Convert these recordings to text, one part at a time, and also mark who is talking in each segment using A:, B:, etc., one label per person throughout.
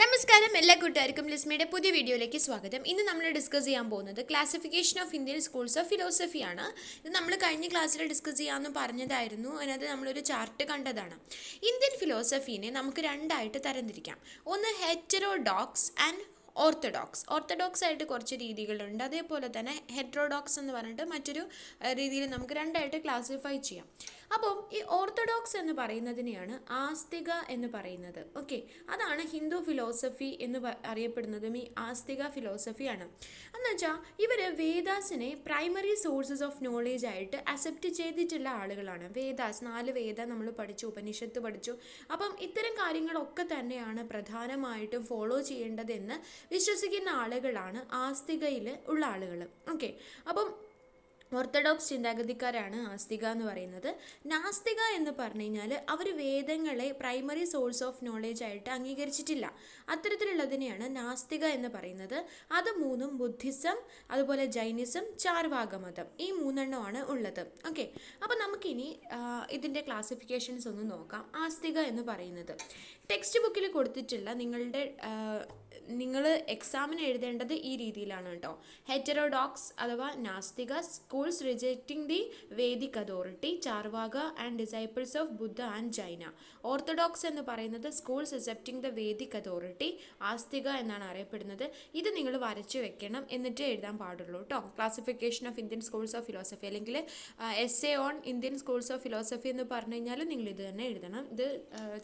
A: നമസ്കാരം, എല്ലാ കൂട്ടുകാർക്കും ലിസ്മയുടെ പുതിയ വീഡിയോയിലേക്ക് സ്വാഗതം. ഇന്ന് നമ്മൾ ഡിസ്കസ് ചെയ്യാൻ പോകുന്നത് classification of Indian schools of philosophy ആണ്. ഇത് നമ്മൾ കഴിഞ്ഞ ക്ലാസ്സിൽ ഡിസ്കസ് ചെയ്യാമെന്ന് പറഞ്ഞതായിരുന്നു. അതിനകത്ത് നമ്മളൊരു ചാർട്ട് കണ്ടതാണ്. ഇന്ത്യൻ ഫിലോസഫീനെ നമുക്ക് രണ്ടായിട്ട് തരംതിരിക്കാം. ഒന്ന് ഹെറ്ററോഡോക്സ് ആൻഡ് ഓർത്തഡോക്സ് ആയിട്ട് കുറച്ച് രീതികളുണ്ട്. അതേപോലെ തന്നെ ഹെറ്ററോഡോക്സ് എന്ന് പറഞ്ഞിട്ട് മറ്റൊരു രീതിയിൽ നമുക്ക് രണ്ടായിട്ട് ക്ലാസിഫൈ ചെയ്യാം. അപ്പം ഈ ഓർത്തഡോക്സ് എന്ന് പറയുന്നതിനെയാണ് ആസ്തിക എന്ന് പറയുന്നത്. ഓക്കെ, അതാണ് ഹിന്ദു ഫിലോസഫി എന്ന് അറിയപ്പെടുന്നതും ഈ ആസ്തിക ഫിലോസഫിയാണ്. എന്നുവെച്ചാൽ ഇവർ വേദാസിനെ പ്രൈമറി സോഴ്സസ് ഓഫ് നോളേജ് ആയിട്ട് അക്സെപ്റ്റ് ചെയ്തിട്ടുള്ള ആളുകളാണ്. വേദാസ്, 4 വേദ നമ്മൾ പഠിച്ചു, ഉപനിഷത്ത് പഠിച്ചു. അപ്പം ഇത്തരം കാര്യങ്ങളൊക്കെ തന്നെയാണ് പ്രധാനമായിട്ടും ഫോളോ ചെയ്യേണ്ടതെന്ന് വിശ്വസിക്കുന്ന ആളുകളാണ് ആസ്തികയിൽ ഉള്ള ആളുകൾ. ഓക്കെ, അപ്പം ഓർത്തഡോക്സ് ചിന്താഗതിക്കാരാണ് ആസ്തിക എന്ന് പറയുന്നത്. നാസ്തിക എന്ന് പറഞ്ഞു കഴിഞ്ഞാൽ അവർ വേദങ്ങളെ പ്രൈമറി സോഴ്സ് ഓഫ് നോളേജ് ആയിട്ട് അംഗീകരിച്ചിട്ടില്ല. അത്തരത്തിലുള്ളതിനെയാണ് നാസ്തിക എന്ന് പറയുന്നത്. അത് മൂന്നും ബുദ്ധിസം, അതുപോലെ ജൈനിസം, ചാർവാകമതം, ഈ 3 ഉള്ളത്. ഓക്കെ, അപ്പോൾ നമുക്കിനി ഇതിൻ്റെ ക്ലാസിഫിക്കേഷൻസ് ഒന്ന് നോക്കാം. ആസ്തിക എന്ന് പറയുന്നത് ടെക്സ്റ്റ് ബുക്കിൽ കൊടുത്തിട്ടുള്ള നിങ്ങൾ എക്സാമിന് എഴുതേണ്ടത് ഈ രീതിയിലാണ് കേട്ടോ. ഹെറ്ററോഡോക്സ് അഥവാ നാസ്തിക, schools rejecting the Vedic authority, Charvaka and disciples of Buddha and Jaina. Orthodox എന്ന് പറയുന്നത് schools accepting the Vedic authority, ആസ്തിക എന്നാണ് അറിയപ്പെടുന്നത്. ഇത് നിങ്ങൾ വരച്ചു വെക്കണം, എന്നിട്ട് എഴുതാൻ പാടുള്ളൂ കേട്ടോ. Classification of Indian schools of philosophy അല്ലെങ്കിൽ essay on Indian schools of philosophy എന്ന് പറഞ്ഞു കഴിഞ്ഞാൽ നിങ്ങൾ ഇത് തന്നെ എഴുതണം. ഇത്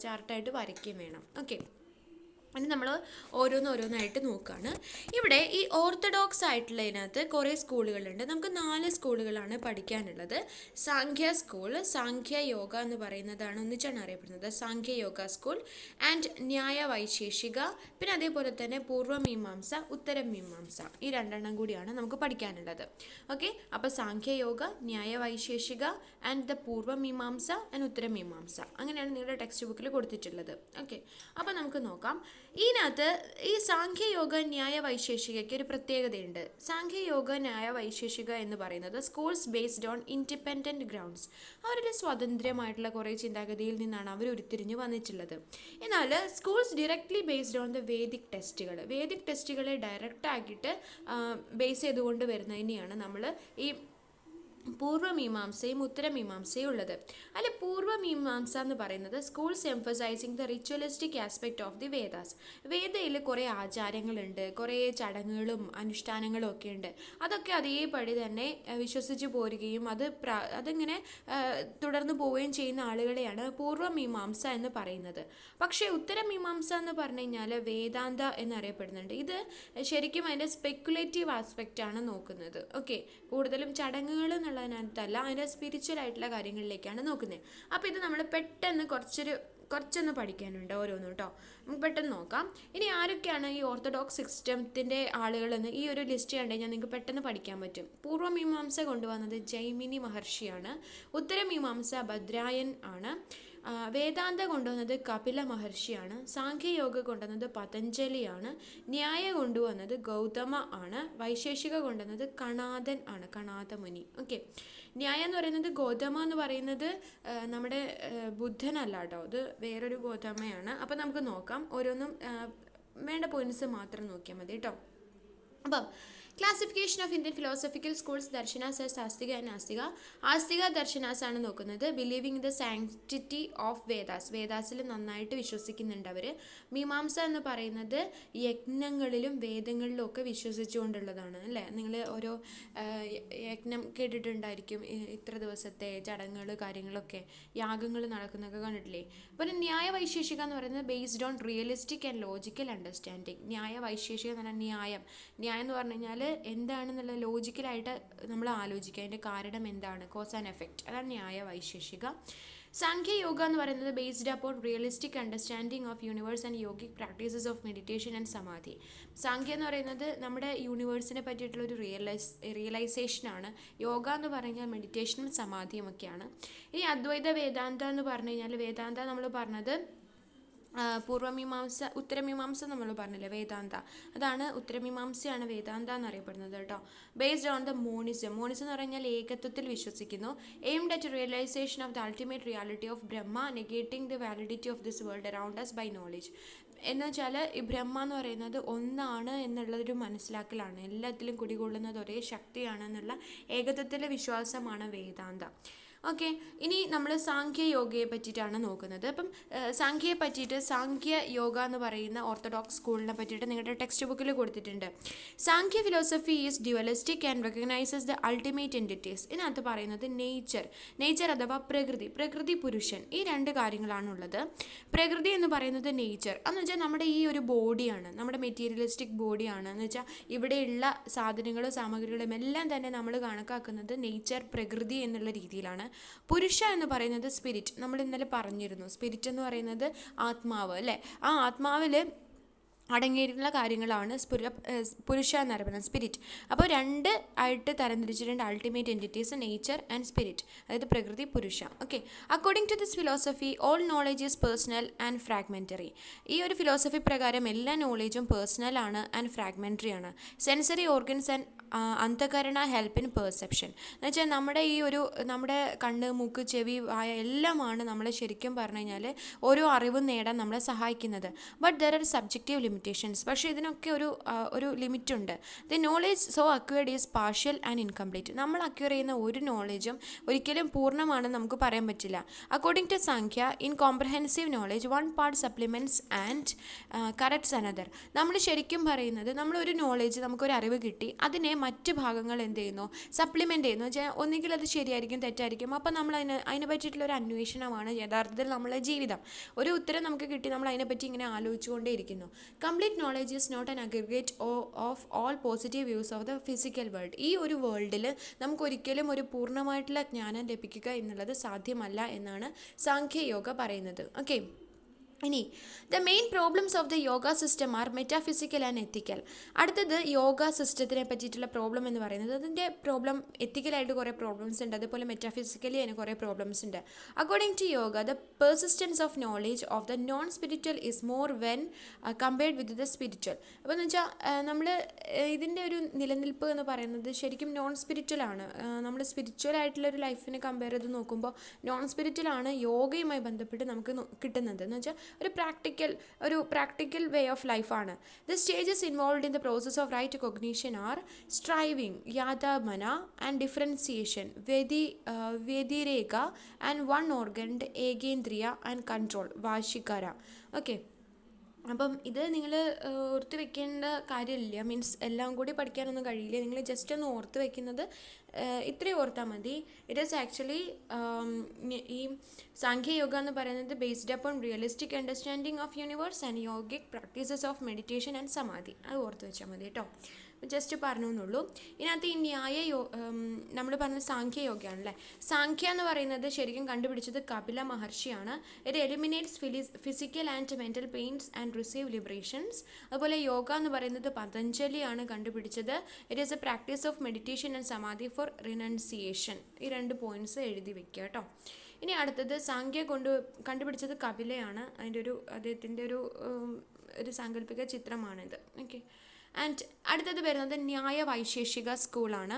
A: ചാർട്ടായിട്ട് വരയ്ക്കുകയും വേണം. ഓക്കെ, ഇനി നമ്മൾ ഓരോന്നായിട്ട് നോക്കുകയാണ്. ഇവിടെ ഈ ഓർത്തഡോക്സ് ആയിട്ടുള്ളതിനകത്ത് കുറേ സ്കൂളുകളുണ്ട്. നമുക്ക് 4 സ്കൂളുകളാണ് പഠിക്കാനുള്ളത്. സാഖ്യ സ്കൂൾ, സാഖ്യ യോഗ എന്ന് പറയുന്നതാണ് ഒന്നിച്ചാണ് അറിയപ്പെടുന്നത്. സാഖ്യ യോഗ സ്കൂൾ ആൻഡ് ന്യായ വൈശേഷിക, പിന്നെ അതേപോലെ തന്നെ പൂർവ്വമീമാംസ, ഉത്തരമീമാംസ, ഈ 2 കൂടിയാണ് നമുക്ക് പഠിക്കാനുള്ളത്. ഓക്കെ, അപ്പോൾ സാഖ്യ യോഗ, ന്യായ വൈശേഷിക ആൻഡ് ദ പൂർവ്വമീമാംസ ആൻഡ് ഉത്തരമീമാംസ, അങ്ങനെയാണ് നിങ്ങളുടെ ടെക്സ്റ്റ് ബുക്കിൽ കൊടുത്തിട്ടുള്ളത്. ഓക്കെ, അപ്പോൾ നമുക്ക് നോക്കാം. ഇതിനകത്ത് ഈ സാഖ്യയോഗ ന്യായ വൈശേഷികയ്ക്ക് ഒരു പ്രത്യേകതയുണ്ട്. സാഖ്യയോഗ ന്യായ വൈശേഷിക എന്ന് പറയുന്നത് schools based on independent grounds, അവരുടെ സ്വതന്ത്രമായിട്ടുള്ള കുറേ ചിന്താഗതിയിൽ നിന്നാണ് അവർ ഉരുത്തിരിഞ്ഞ് വന്നിട്ടുള്ളത്. എന്നാൽ schools directly based on the Vedic ടെസ്റ്റുകളെ ഡയറക്റ്റ് ആക്കിയിട്ട് ബേസ് ചെയ്തുകൊണ്ട് വരുന്നതിനെയാണ് നമ്മൾ ഈ പൂർവ്വമീമാംസയും ഉത്തരമീമാംസയും ഉള്ളത്. അല്ല, പൂർവ്വമീമാംസ എന്ന് പറയുന്നത് schools emphasising the ritualistic aspect of the Vedas. വേദയിൽ കുറേ ആചാരങ്ങളുണ്ട്, കുറേ ചടങ്ങുകളും അനുഷ്ഠാനങ്ങളും ഒക്കെ ഉണ്ട്. അതൊക്കെ അതേപടി തന്നെ വിശ്വസിച്ച് പോരുകയും അതിങ്ങനെ തുടർന്ന് പോവുകയും ചെയ്യുന്ന ആളുകളെയാണ് പൂർവ്വമീമാംസ എന്ന് പറയുന്നത്. പക്ഷേ ഉത്തരമീമാംസ എന്ന് പറഞ്ഞു കഴിഞ്ഞാൽ വേദാന്ത എന്നറിയപ്പെടുന്നുണ്ട്. ഇത് ശരിക്കും അതിൻ്റെ സ്പെക്കുലേറ്റീവ് ആസ്പെക്റ്റ് ആണ് നോക്കുന്നത്. ഓക്കെ, കൂടുതലും ചടങ്ങുകൾ എന്നുള്ളതിനകത്തല്ല, അതിൻ്റെ സ്പിരിച്വൽ ആയിട്ടുള്ള കാര്യങ്ങളിലേക്കാണ് നോക്കുന്നത്. അപ്പോൾ ഇത് നമ്മൾ പെട്ടെന്ന് കുറച്ചൊന്ന് പഠിക്കാനുണ്ട് ഓരോന്നും കേട്ടോ. നമുക്ക് പെട്ടെന്ന് നോക്കാം. ഇനി ആരൊക്കെയാണ് ഈ ഓർത്തഡോക്സ് സിസ്റ്റത്തിൻ്റെ ആളുകളെന്ന് ഈ ഒരു ലിസ്റ്റ് കണ്ടു കഴിഞ്ഞാൽ നിങ്ങൾക്ക് പെട്ടെന്ന് പഠിക്കാൻ പറ്റും. പൂർവ്വമീമാംസ കൊണ്ടുവന്നത് ജൈമിനി മഹർഷിയാണ്. ഉത്തരമീമാംസ ഭദ്രായൻ ആണ്. വേദാന്ത കൊണ്ടുവന്നത് കപില മഹർഷിയാണ്. സാഖ്യയോഗ കൊണ്ടുവന്നത് പതഞ്ജലിയാണ്. ന്യായ കൊണ്ടുവന്നത് ഗൗതമ ആണ്. വൈശേഷിക കൊണ്ടുവന്നത് കണാദൻ ആണ്, കണാദമുനി. ഓക്കെ, ന്യായ എന്ന് പറയുന്നത് ഗൗതമ എന്ന് പറയുന്നത് നമ്മുടെ ബുദ്ധനല്ല കേട്ടോ, ഇത് വേറൊരു ഗൗതമയാണ്. അപ്പോൾ നമുക്ക് നോക്കാം, ഓരോന്നും വേണ്ട പോയിന്റ്സ് മാത്രം നോക്കിയാൽ മതി കേട്ടോ. അപ്പം classification of Indian philosophical schools darshanas as astika and nastika. Astika darshanas ആണ് നോക്കുന്നത്. ബിലീവിങ് ദ സാങ്ക്ടിറ്റി ഓഫ് വേദാസിൽ നന്നായിട്ട് വിശ്വസിക്കുന്നുണ്ട് അവർ. മീമാംസ എന്ന് പറയുന്നത് യജ്ഞങ്ങളിലും വേദങ്ങളിലും ഒക്കെ വിശ്വസിച്ചുകൊണ്ടുള്ളതാണ്. അല്ലേ, നിങ്ങൾ ഓരോ യജ്ഞം കേട്ടിട്ടുണ്ടായിരിക്കും, ഇത്ര ദിവസത്തെ ചടങ്ങുകൾ കാര്യങ്ങളൊക്കെ യാഗങ്ങൾ നടക്കുന്നതൊക്കെ കണ്ടിട്ടില്ലേ. അപ്പോൾ ന്യായ വൈശേഷിക എന്ന് പറയുന്നത് based on realistic and logical understanding. ന്യായ വൈശേഷിക എന്ന് പറഞ്ഞാൽ ന്യായം എന്ന് പറഞ്ഞു കഴിഞ്ഞാൽ എന്താണെന്നുള്ള ലോജിക്കലായിട്ട് നമ്മൾ ആലോചിക്കുക, അതിൻ്റെ കാരണം എന്താണ്, കോസ് ആൻഡ് എഫക്റ്റ്, അതാണ് ന്യായ വൈശേഷിക. സാഖ്യയോഗ എന്ന് പറയുന്നത് based upon realistic understanding of universe and yogic practices of meditation and സമാധി. സാഖ്യ എന്ന് പറയുന്നത് നമ്മുടെ യൂണിവേഴ്സിനെ പറ്റിയിട്ടുള്ളൊരു റിയലൈസേഷനാണ്. യോഗ എന്ന് പറഞ്ഞാൽ മെഡിറ്റേഷനും സമാധിയും ഒക്കെയാണ്. ഇനി അദ്വൈത വേദാന്ത എന്ന് പറഞ്ഞു കഴിഞ്ഞാൽ വേദാന്ത നമ്മൾ പറഞ്ഞത് പൂർവമീമാംസ, ഉത്തരമീമാംസ നമ്മൾ പറഞ്ഞില്ലേ, വേദാന്ത. അതാണ് ഉത്തരമീമാംസയാണ് വേദാന്ത എന്നറിയപ്പെടുന്നത് കേട്ടോ. Based on the monism. Monism എന്ന് പറഞ്ഞാൽ ഏകത്വത്തിൽ വിശ്വസിക്കുന്നു. Aimed at realisation of the ultimate reality of Brahma, negating the validity of this world around us by knowledge. എന്ന് വെച്ചാൽ ഈ ബ്രഹ്മ എന്ന് പറയുന്നത് ഒന്നാണ് എന്നുള്ളതൊരു മനസ്സിലാക്കലാണ്. എല്ലാത്തിലും കുടികൊള്ളുന്നത് ഒരേ ശക്തിയാണ് എന്നുള്ള ഏകത്വത്തിലെ വിശ്വാസമാണ് വേദാന്ത. ഓക്കെ, ഇനി നമ്മൾ സാഖ്യയോഗയെ പറ്റിയിട്ടാണ് നോക്കുന്നത്. അപ്പം സാഖ്യയെ പറ്റിയിട്ട് സാഖ്യ യോഗ എന്ന് പറയുന്ന ഓർത്തഡോക്സ് സ്കൂളിനെ പറ്റിയിട്ട് നിങ്ങളുടെ ടെക്സ്റ്റ് ബുക്കിൽ കൊടുത്തിട്ടുണ്ട്. Sankhya philosophy is dualistic and recognises the ultimate entities. ഇതിനകത്ത് പറയുന്നത് നേച്ചർ അഥവാ പ്രകൃതി പുരുഷൻ, ഈ രണ്ട് കാര്യങ്ങളാണുള്ളത്. പ്രകൃതി എന്ന് പറയുന്നത് നേച്ചർ എന്ന് വെച്ചാൽ നമ്മുടെ ഈ ഒരു ബോഡിയാണ്, നമ്മുടെ മെറ്റീരിയലിസ്റ്റിക് ബോഡിയാണ്. എന്ന് വെച്ചാൽ ഇവിടെയുള്ള സാധനങ്ങളും സാമഗ്രികളും എല്ലാം തന്നെ നമ്മൾ കണക്കാക്കുന്നത് നേച്ചർ, പ്രകൃതി എന്നുള്ള രീതിയിലാണ്. പുരുഷ എന്ന് പറയുന്നത് സ്പിരിറ്റ്. നമ്മൾ ഇന്നലെ പറഞ്ഞിരുന്നു, സ്പിരിറ്റ് എന്ന് പറയുന്നത് ആത്മാവ് അല്ലേ. ആ ആത്മാവിൽ അടങ്ങിയിട്ടുള്ള കാര്യങ്ങളാണ് പുരുഷ എന്ന് പറയുന്നത്, സ്പിരിറ്റ്. അപ്പോൾ രണ്ട് ആയിട്ട് തരംതിരിച്ചിട്ടുണ്ട് ultimate entities, nature and spirit, അതായത് പ്രകൃതി, പുരുഷ. Okay, according to this philosophy all knowledge is personal and fragmentary. ഈ ഒരു ഫിലോസഫി പ്രകാരം എല്ലാ നോളേജും പേഴ്സണൽ ആണ് ആൻഡ് ഫ്രാഗ്മെൻ്ററി ആണ്. സെൻസറി ഓർഗൻസ് ആൻഡ് അന്ധകരണ ഹെൽപ്പ് ഇൻ പെർസെപ്ഷൻ. എന്ന് വെച്ചാൽ നമ്മുടെ കണ്ണ്, മൂക്ക്, ചെവി, വായ എല്ലാമാണ് നമ്മളെ ശരിക്കും പറഞ്ഞു കഴിഞ്ഞാൽ ഓരോ അറിവും നേടാൻ നമ്മളെ സഹായിക്കുന്നത്. But there are subjective limitations. പക്ഷേ ഇതിനൊക്കെ ഒരു ലിമിറ്റുണ്ട്. The knowledge so acquired is partial and incomplete. നമ്മൾ അക്വയർ ചെയ്യുന്ന ഒരു നോളേജും ഒരിക്കലും പൂർണ്ണമാണെന്ന് നമുക്ക് പറയാൻ പറ്റില്ല. According to Sankhya, in comprehensive knowledge one part supplements and corrects another. നമ്മൾ ശരിക്കും പറയുന്നത്, നമ്മളൊരു നോളേജ്, നമുക്കൊരു അറിവ് കിട്ടി, അതിനെ മറ്റ് ഭാഗങ്ങൾ എന്ത് ചെയ്യുന്നു, സപ്ലിമെൻ്റ് ചെയ്യുന്നു. വെച്ചാൽ ഒന്നുകിൽ അത് ശരിയായിരിക്കും, തെറ്റായിരിക്കും. അപ്പോൾ നമ്മൾ അതിനെ പറ്റിയിട്ടുള്ളൊരു അന്വേഷണമാണ് യഥാർത്ഥത്തിൽ നമ്മളെ ജീവിതം. ഒരു ഉത്തരം നമുക്ക് കിട്ടി, നമ്മൾ അതിനെപ്പറ്റി ഇങ്ങനെ ആലോചിച്ചുകൊണ്ടേ ഇരിക്കുന്നു. Complete knowledge is not an aggregate of all positive views of the physical world. ഈ ഒരു വേൾഡിൽ നമുക്കൊരിക്കലും ഒരു പൂർണ്ണമായിട്ടുള്ള ജ്ഞാനം ലഭിക്കുക എന്നുള്ളത് സാധ്യമല്ല എന്നാണ് സാഖ്യയോഗ പറയുന്നത്. ഓക്കെ, ഇനി the main problems of the yoga system are metaphysical and ethical. അടുത്തത് യോഗ സിസ്റ്റത്തിനെ പറ്റിയിട്ടുള്ള പ്രോബ്ലം എന്ന് പറയുന്നത്, അതിൻ്റെ പ്രോബ്ലം എത്തിക്കലായിട്ട് കുറേ പ്രോബ്ലംസ് ഉണ്ട്, അതുപോലെ മെറ്റാഫിസിക്കലി അതിന് കുറേ പ്രോബ്ലംസ് ഉണ്ട്. According to yoga, the persistence of knowledge of the non spiritual is more when compared with the spiritual. അപ്പോൾ എന്ന് വെച്ചാൽ നമ്മൾ ഇതിൻ്റെ ഒരു നിലനിൽപ്പ് എന്ന് പറയുന്നത് ശരിക്കും നോൺ സ്പിരിച്വൽ ആണ്. നമ്മൾ സ്പിരിച്വൽ ആയിട്ടുള്ള ഒരു ലൈഫിനെ കമ്പയർ ചെയ്ത് നോക്കുമ്പോൾ നോൺ സ്പിരിച്വൽ ആണ് യോഗയുമായി ബന്ധപ്പെട്ട് നമുക്ക് കിട്ടുന്നത്. എന്ന് വെച്ചാൽ ഒരു പ്രാക്ടിക്കൽ വേ ഓഫ് ലൈഫാണ്. The stages involve in the process of right cognition are striving, യാഥാമന ആൻഡ് ഡിഫറൻസിയേഷൻ, വ്യതിരേക ആൻഡ് വൺ ഓർഗൻ, ഏകേന്ദ്രിയ ആൻഡ് കൺട്രോൾ, വാശിക്കാര. ഓക്കെ, അപ്പം ഇത് നിങ്ങൾ ഓർത്ത് വെക്കേണ്ട കാര്യമില്ല. മീൻസ് എല്ലാം കൂടി പഠിക്കാനൊന്നും കഴിയില്ല. നിങ്ങൾ ജസ്റ്റ് ഒന്ന് ഓർത്ത് വെക്കുന്നത് ഇത്രയും ഓർത്താൽ മതി. ഇറ്റ് ഈസ് ആക്ച്വലി ഈ സാഖ്യയോഗ എന്ന് പറയുന്നത് based upon realistic understanding of universe and yogic practices of meditation and സമാധി. അത് ഓർത്ത് വെച്ചാൽ മതി കേട്ടോ. ജസ്റ്റ് പറഞ്ഞു എന്നുള്ളൂ. ഇതിനകത്ത് ഈ നമ്മൾ പറഞ്ഞത് സാഖ്യയോഗയാണല്ലേ. സാഖ്യ എന്ന് പറയുന്നത് ശരിക്കും കണ്ടുപിടിച്ചത് കപില മഹർഷിയാണ്. It eliminates physical and mental pains and receive liberations. അതുപോലെ യോഗ എന്ന് പറയുന്നത് പതഞ്ജലിയാണ് കണ്ടുപിടിച്ചത്. It is a practice of meditation and samadhi for renunciation. ഈ 2 പോയിന്റ്സ് എഴുതി വെക്കുക കേട്ടോ. ഇനി അടുത്തത് സാഖ്യ കണ്ടുപിടിച്ചത് കപിലയാണ്. അദ്ദേഹത്തിൻ്റെ ഒരു സാങ്കല്പിക ചിത്രമാണിത്. ഓക്കെ, ആൻഡ് അടുത്തത് വരുന്നത് ന്യായ വൈശേഷിക സ്കൂളാണ്.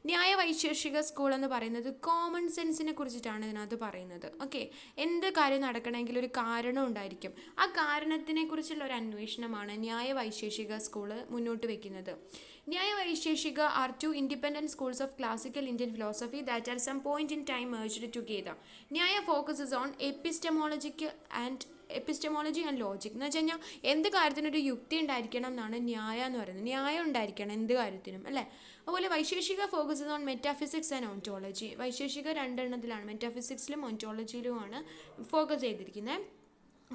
A: ന്യായ വൈശേഷിക സ്കൂൾ എന്ന് പറയുന്നത് കോമൺ സെൻസിനെ കുറിച്ചിട്ടാണ് ഇതിനകത്ത് പറയുന്നത്. ഓക്കെ, എന്ത് കാര്യം നടക്കണമെങ്കിൽ ഒരു കാരണം ഉണ്ടായിരിക്കും. ആ കാരണത്തിനെ കുറിച്ചുള്ള ഒരു അന്വേഷണമാണ് ന്യായ വൈശേഷിക സ്കൂള് മുന്നോട്ട് വെക്കുന്നത്. ന്യായ Vaisheshika R 2 independent schools of classical Indian philosophy that at some point in time merged together. ന്യായ focuses on epistemology and logic. എന്ന് വെച്ച് കഴിഞ്ഞാൽ എന്ത് കാര്യത്തിനൊരു യുക്തി ഉണ്ടായിരിക്കണം എന്നാണ് ന്യായ എന്ന് പറയുന്നത്. ന്യായം ഉണ്ടായിരിക്കണം എന്ത് കാര്യത്തിനും, അല്ലേ. അതുപോലെ Vaisheshika focus on metaphysics and ontology. Vaisheshika 2 എണ്ണത്തിലാണ്, മെറ്റാഫിസിക്സിലും ഓൺടോളജിയിലുമാണ് ഫോക്കസ് ചെയ്തിരിക്കുന്നത്.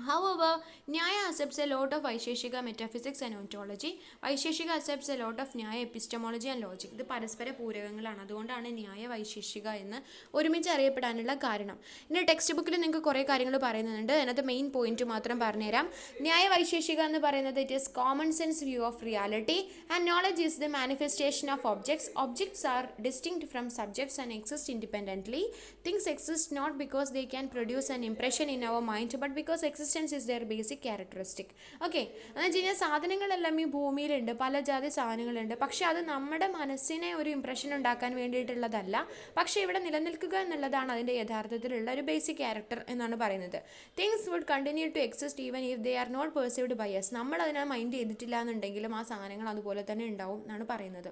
A: However, Nyaya accepts a lot of Vaisheshika metaphysics and ontology. Vaisheshika accepts a lot of Nyaya epistemology and logic. ഇത് പരസ്പര പൂരകങ്ങളാണ്. അതുകൊണ്ടാണ് ന്യായ വൈശേഷിക എന്ന് ഒരുമിച്ച് അറിയപ്പെടാനുള്ള കാരണം. ഇനി ടെക്സ്റ്റ് ബുക്കിൽ നിങ്ങൾക്ക് കുറേ കാര്യങ്ങൾ പറയുന്നുണ്ട്. അതിനകത്ത് മെയിൻ പോയിന്റ് മാത്രം പറഞ്ഞുതരാം. ന്യായ വൈശേഷിക എന്ന് പറയുന്നത് it is common sense view of reality and knowledge is the manifestation of objects. Objects are distinct from subjects and exist independently. Things exist not because they can produce an impression in our mind but because exist existence is their basic characteristic. Okay, എന്ന് വെച്ച് കഴിഞ്ഞാൽ സാധനങ്ങളെല്ലാം ഈ ഭൂമിയിലുണ്ട്, പല ജാതി സാധനങ്ങളുണ്ട്, പക്ഷെ അത് നമ്മുടെ മനസ്സിനെ ഒരു ഇംപ്രഷൻ ഉണ്ടാക്കാൻ വേണ്ടിയിട്ടുള്ളതല്ല, പക്ഷേ ഇവിടെ നിലനിൽക്കുക എന്നുള്ളതാണ് അതിൻ്റെ യഥാർത്ഥത്തിലുള്ള ഒരു ബേസിക് ക്യാരക്ടർ എന്നാണ് പറയുന്നത്. Things would continue to exist even if they are not perceived by us. നമ്മൾ അതിനെ മൈൻഡ് ചെയ്തിട്ടില്ല എന്നുണ്ടെങ്കിലും ആ സാധനങ്ങൾ അതുപോലെ തന്നെ ഉണ്ടാവും എന്നാണ് പറയുന്നത്.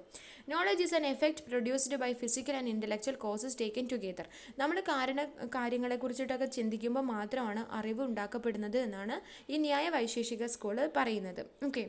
A: Knowledge is an effect produced by physical and intellectual causes taken together. നമ്മൾ കാര്യങ്ങളെക്കുറിച്ചിട്ടൊക്കെ ചിന്തിക്കുമ്പോൾ മാത്രമാണ് അറിവ് ഉണ്ടാക്കപ്പെടുന്നത് എന്നാണ് ഈ ന്യായ വൈശേഷിക സ്കൂള് പറയുന്നത്. ഓക്കെ,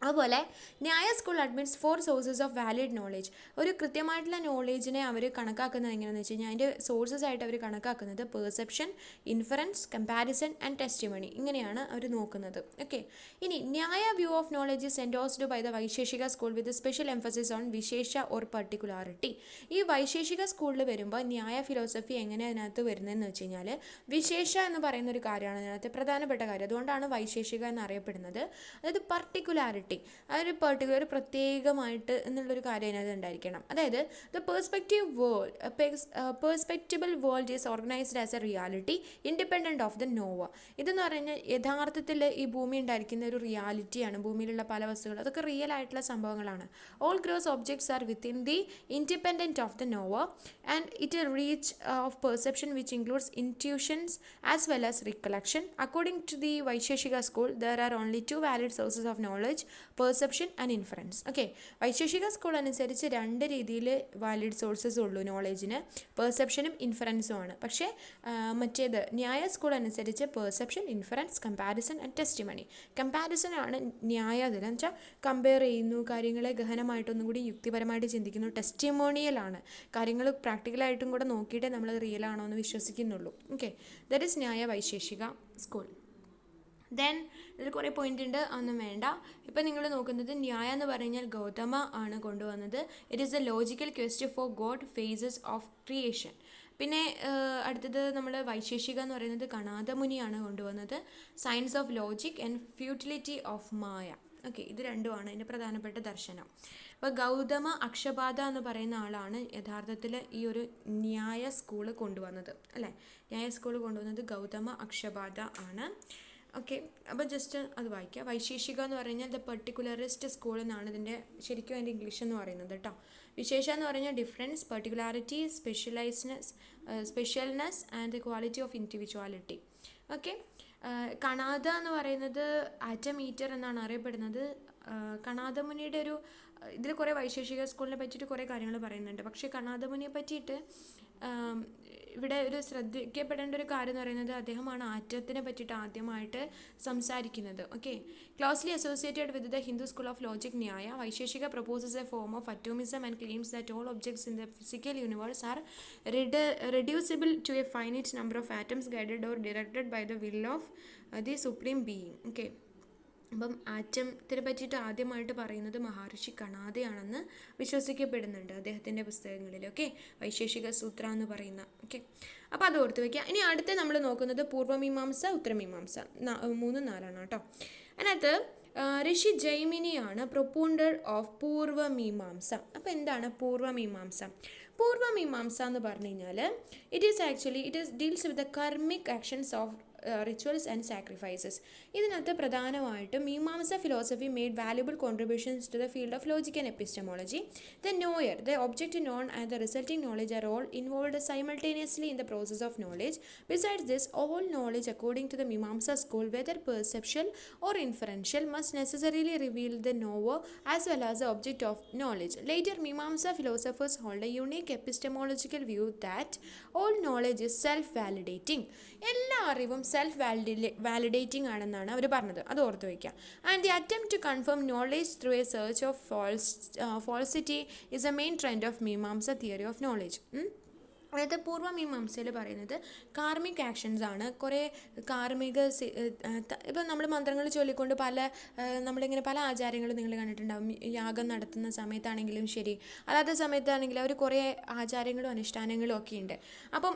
A: അതുപോലെ ന്യായ school admits 4 sources of valid knowledge. ഒരു കൃത്യമായിട്ടുള്ള നോളേജിനെ അവർ കണക്കാക്കുന്നത് എങ്ങനെയാണെന്ന് വെച്ച് കഴിഞ്ഞാൽ അതിൻ്റെ സോഴ്സസ് ആയിട്ട് അവർ കണക്കാക്കുന്നത് perception, inference, comparison and testimony, ഇങ്ങനെയാണ് അവർ നോക്കുന്നത്. ഓക്കെ, ഇനി Nyaya view of knowledge is endorsed by the Vaisheshika school with special emphasis on vishesha or particularity. ഈ വൈശേഷിക സ്കൂളിൽ വരുമ്പോൾ ന്യായ ഫിലോസഫി എങ്ങനെ അതിനകത്ത് വരുന്നതെന്ന് വെച്ച് കഴിഞ്ഞാൽ വിശേഷ എന്ന് പറയുന്ന ഒരു കാര്യമാണ് അതിനകത്ത് പ്രധാനപ്പെട്ട കാര്യം. അതുകൊണ്ടാണ് വൈശേഷിക എന്നറിയപ്പെടുന്നത്. അതായത് പർട്ടിക്കുലാരിറ്റി, അതൊരു പെർട്ടിക്കുലർ പ്രത്യേകമായിട്ട് എന്നുള്ളൊരു കാര്യം അതിനകത്ത് ഉണ്ടായിരിക്കണം. അതായത് the perceptible world is organised as a reality independent of the knower. ഇതെന്ന് പറഞ്ഞാൽ യഥാർത്ഥത്തിൽ ഈ ഭൂമി ഉണ്ടായിരിക്കുന്ന ഒരു റിയാലിറ്റിയാണ്. ഭൂമിയിലുള്ള പല വസ്തുക്കൾ അതൊക്കെ റിയൽ ആയിട്ടുള്ള സംഭവങ്ങളാണ്. All gross objects are within the independent of the knower and it reach of perception which includes intuitions as well as recollection. According to the Vaisheshika school there are only 2 valid sources of knowledge, perception and inference. Okay, Vaisheshika school അനുസരിച്ച് 2 രീതിയിൽ valid sources ഉള്ളൂ നോളേജിന്, പെർസെപ്ഷനും ഇൻഫറൻസും ആണ്. പക്ഷേ മറ്റേത് ന്യായ school അനുസരിച്ച് perception, inference, comparison and testimony. Comparison ആണ് ന്യായതിൽ എന്ന് വെച്ചാൽ കമ്പയർ ചെയ്യുന്നു, കാര്യങ്ങളെ ഗഹനമായിട്ടൊന്നും കൂടി യുക്തിപരമായിട്ട് ചിന്തിക്കുന്നു. ടെസ്റ്റിമോണിയലാണ്, കാര്യങ്ങൾ പ്രാക്ടിക്കലായിട്ടും കൂടെ നോക്കിയിട്ടേ നമ്മളത് റിയൽ ആണോ എന്ന് വിശ്വസിക്കുന്നുള്ളൂ. ഓക്കെ, ദറ്റ് ഈസ് ന്യായ വൈശേഷിക സ്കൂൾ. ദെൻ ഇതിൽ കുറേ പോയിൻ്റ് ഉണ്ട്, അതൊന്നും വേണ്ട. ഇപ്പം നിങ്ങൾ നോക്കുന്നത് ന്യായ എന്ന് പറഞ്ഞാൽ ഗൗതമ ആണ് കൊണ്ടുവന്നത്. It is a logical quest for God phases of creation. പിന്നെ അടുത്തത് നമ്മൾ വൈശേഷിക എന്ന് പറയുന്നത് കണാദമുനിയാണ് കൊണ്ടുവന്നത്. Science of logic and futility of maya. Okay, ഇത് രണ്ടുമാണ് അതിൻ്റെ പ്രധാനപ്പെട്ട ദർശനം. അപ്പോൾ ഗൗതമ അക്ഷപാദ എന്ന് പറയുന്ന ആളാണ് യഥാർത്ഥത്തിൽ ഈ ഒരു ന്യായ സ്കൂള് കൊണ്ടുവന്നത്, അല്ലേ? ന്യായ സ്കൂള് കൊണ്ടുവന്നത് ഗൗതമ അക്ഷപാദ ആണ്. ഓക്കെ, അപ്പോൾ ജസ്റ്റ് അത് വായിക്കുക. വൈശേഷിക എന്ന് പറഞ്ഞാൽ ദ പെർട്ടിക്കുലറിസ്റ്റ് സ്കൂൾ എന്നാണ് ഇതിൻ്റെ ശരിക്കും അതിൻ്റെ ഇംഗ്ലീഷ് എന്ന് പറയുന്നത് കേട്ടോ. വിശേഷ എന്ന് പറഞ്ഞാൽ difference, particularity, specialness and quality of individuality. Okay, Kanada എന്ന് പറയുന്നത് ആറ്റമീറ്റർ എന്നാണ് അറിയപ്പെടുന്നത്. കണാദമുനിയുടെ ഒരു ഇതിൽ കുറേ വൈശേഷിക സ്കൂളിനെ പറ്റിയിട്ട് കുറേ കാര്യങ്ങൾ പറയുന്നുണ്ട്. പക്ഷേ കണാദമുനിയെ പറ്റിയിട്ട് ഇവിടെ ഒരു ശ്രദ്ധിക്കപ്പെടേണ്ട ഒരു കാര്യം എന്ന് പറയുന്നത് അദ്ദേഹമാണ് ആറ്റത്തിനെ പറ്റിയിട്ട് ആദ്യമായിട്ട് സംസാരിക്കുന്നത്. Okay, closely associated with the Hindu school of logic Nyaya, Vaisheshika proposes a form of atomism and claims that all objects in the physical universe are reducible to a finite number of atoms guided or directed by the will of the supreme being. Okay, അപ്പം ആറ്റത്തിനെ പറ്റിയിട്ട് ആദ്യമായിട്ട് പറയുന്നത് മഹർഷി കണാദയാണെന്ന് വിശ്വസിക്കപ്പെടുന്നുണ്ട് അദ്ദേഹത്തിൻ്റെ പുസ്തകങ്ങളിൽ. Okay, Vaisheshika സൂത്ര എന്ന് പറയുന്ന. Okay, അപ്പോൾ അത് ഓർത്ത് വയ്ക്കുക. ഇനി അടുത്ത് നമ്മൾ നോക്കുന്നത് പൂർവ്വമീമാംസ, ഉത്തരമീമാംസ, 3, 4 കേട്ടോ. അതിനകത്ത് ഋഷി ജൈമിനിയാണ് പ്രൊപ്പൂണ്ടർ ഓഫ് പൂർവ്വമീമാംസ. അപ്പോൾ എന്താണ് പൂർവ്വമീമാംസ? പൂർവ്വമീമാംസ എന്ന് പറഞ്ഞു കഴിഞ്ഞാൽ it deals with the karmic actions of rituals and sacrifices. ഇതിനകത്ത് പ്രധാനമായിട്ടും Mimamsa philosophy made valuable contributions to the field of logic and epistemology. The knower, the object known and the resulting knowledge are all involved simultaneously in the process of knowledge. Besides this, all knowledge according to the Mimamsa school, whether perceptual or inferential, must necessarily reveal the knower as well as the object of knowledge. Later Mimamsa philosophers hold a unique epistemological view that all knowledge is self-validating. എല്ലാ അറിവും self validating ആണെന്നാണ് അവർ പറഞ്ഞത്, അത് ഓർത്ത് വയ്ക്കുക. And the attempt to confirm knowledge through a search of falsity is a main trend of Mimamsa theory of knowledge. അതായത് പൂർവ്വമീമാംസയിൽ പറയുന്നത് karmic actions ആണ്. കുറേ കാർമിക ഇപ്പം നമ്മൾ മന്ത്രങ്ങൾ ചൊല്ലിക്കൊണ്ട് നമ്മളിങ്ങനെ പല ആചാരങ്ങളും നിങ്ങൾ കണ്ടിട്ടുണ്ടാകും. യാഗം നടത്തുന്ന സമയത്താണെങ്കിലും ശരി, അല്ലാത്ത സമയത്താണെങ്കിലും അവർ കുറേ ആചാരങ്ങളും അനുഷ്ഠാനങ്ങളും ഒക്കെ ഉണ്ട്. അപ്പം